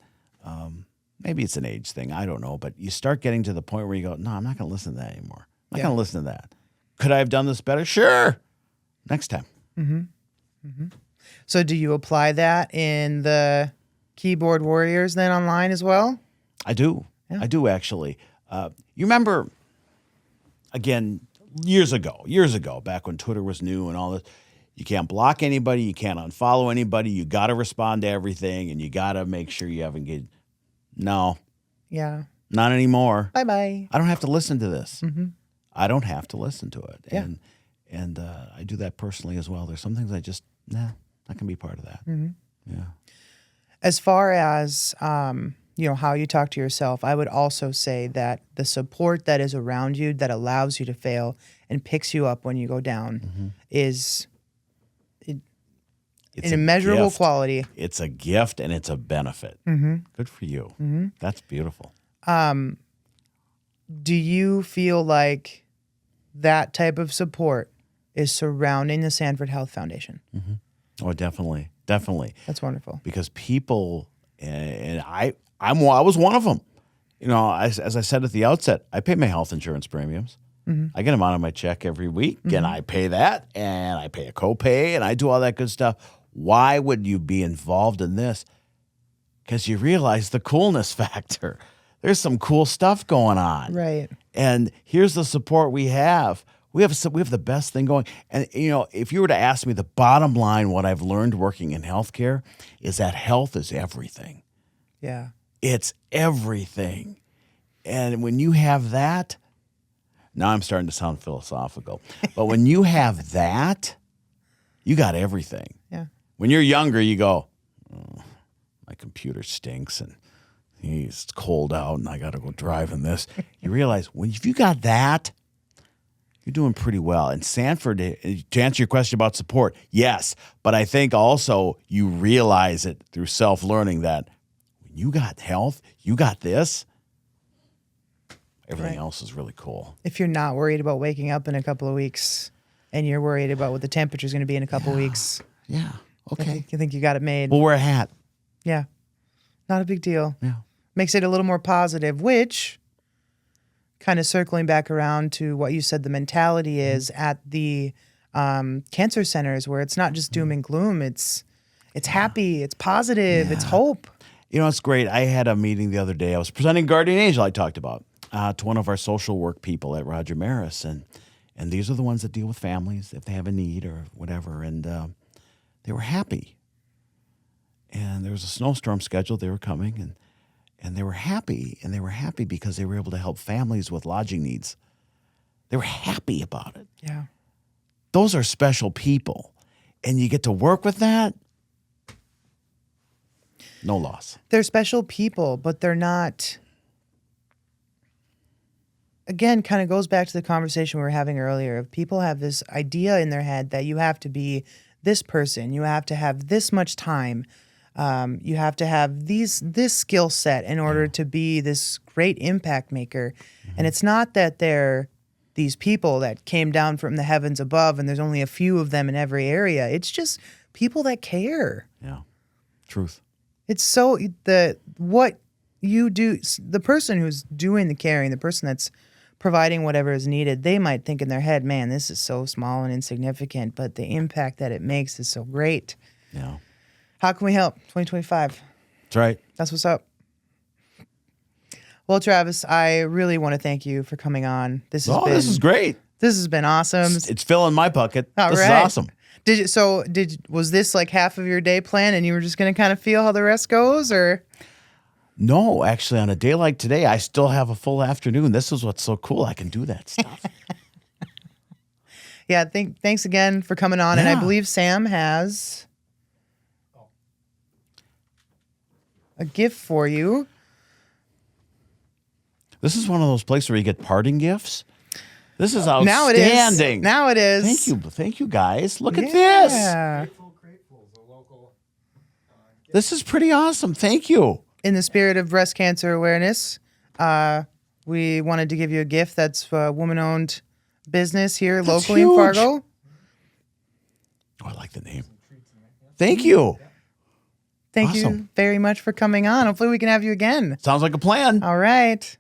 A: Maybe it's an age thing. I don't know. But you start getting to the point where you go, no, I'm not going to listen to that anymore. I'm not going to listen to that. Could I have done this better? Sure. Next time.
B: So do you apply that in the keyboard warriors then online as well?
A: I do.
B: Yeah.
A: I do, actually. You remember, again, years ago, back when Twitter was new and all this, you can't block anybody, you can't unfollow anybody, you got to respond to everything, and you got to make sure you have engaged. No,
B: Yeah.
A: not anymore.
B: Bye-bye.
A: I don't have to listen to this. I don't have to listen to it.
B: Yeah.
A: And I do that personally as well. There's some things I just, I can be part of that. Yeah.
B: As far as, how you talk to yourself, I would also say that the support that is around you that allows you to fail and picks you up when you go down is
A: It's
B: an immeasurable
A: gift.
B: quality.
A: It's a gift and it's a benefit. Good for you. That's beautiful.
B: Do you feel like that type of support is surrounding the Sanford Health Foundation?
A: Oh, definitely. Definitely.
B: That's wonderful.
A: Because people, and I was one of them. You know, as I said at the outset, I pay my health insurance premiums. I get them out of my check every week, and I pay that, and I pay a copay, and I do all that good stuff. Why would you be involved in this? Because you realize the coolness factor. There's some cool stuff going on.
B: Right.
A: And here's the support we have. We have the best thing going. And, you know, if you were to ask me the bottom line, what I've learned working in healthcare is that health is everything.
B: Yeah.
A: It's everything. And when you have that, now I'm starting to sound philosophical, but when you have that, you got everything.
B: Yeah.
A: When you're younger, you go, oh, my computer stinks and it's cold out and I got to go drive in this. You realize if you got that, you're doing pretty well. And Sanford, to answer your question about support, yes, but I think also you realize it through self-learning that when you got health, you got this, everything else is really cool.
B: If you're not worried about waking up in a couple of weeks and you're worried about what the temperature is going to be in a couple of weeks,
A: Yeah. Okay.
B: you think you got it made.
A: We'll wear a hat.
B: Yeah. Not a big deal.
A: Yeah.
B: Makes it a little more positive, which, kind of circling back around to what you said the mentality is at the cancer centers, where it's not just doom and gloom. It's happy, it's positive, it's hope.
A: You know, it's great. I had a meeting the other day. I was presenting Guardian Angel I talked about to one of our social work people at Roger Maris. And these are the ones that deal with families if they have a need or whatever. And they were happy. And there was a snowstorm scheduled. They were coming and they were happy. And they were happy because they were able to help families with lodging needs. They were happy about it.
B: Yeah.
A: Those are special people. And you get to work with that. No loss.
B: They're special people, but they're not. Again, kind of goes back to the conversation we were having earlier of people have this idea in their head that you have to be this person, you have to have this much time, you have to have this skill set in order to be this great impact maker. And it's not that they're these people that came down from the heavens above and there's only a few of them in every area. It's just people that care.
A: Yeah. Truth.
B: It's so what you do, the person who's doing the caring, the person that's providing whatever is needed, they might think in their head, man, this is so small and insignificant, but the impact that it makes is so great.
A: Yeah.
B: How can we help? 2025.
A: That's right.
B: That's what's up. Well, Travis, I really want to thank you for coming on. This
A: is great.
B: This has been awesome.
A: It's filling my bucket.
B: All
A: This
B: right.
A: is awesome.
B: Was this like half of your day plan and you were just going to kind of feel how the rest goes, or?
A: No, actually, on a day like today, I still have a full afternoon. This is what's so cool. I can do that stuff.
B: Yeah, thanks again for coming on. And I
A: Yeah.
B: believe Sam has a gift for you.
A: This is one of those places where you get parting gifts. This is
B: Now it is.
A: outstanding.
B: Now it is.
A: Thank you, guys. Look at this.
B: Yeah.
C: Grateful is a local.
A: This is pretty awesome. Thank you.
B: In the spirit of breast cancer awareness, we wanted to give you a gift that's a woman-owned business here
A: That's
B: locally in
A: huge.
B: Fargo.
A: Oh, I like the name. Thank you.
B: Thank you
A: Awesome.
B: very much for coming on. Hopefully we can have you again.
A: Sounds like a plan.
B: All right.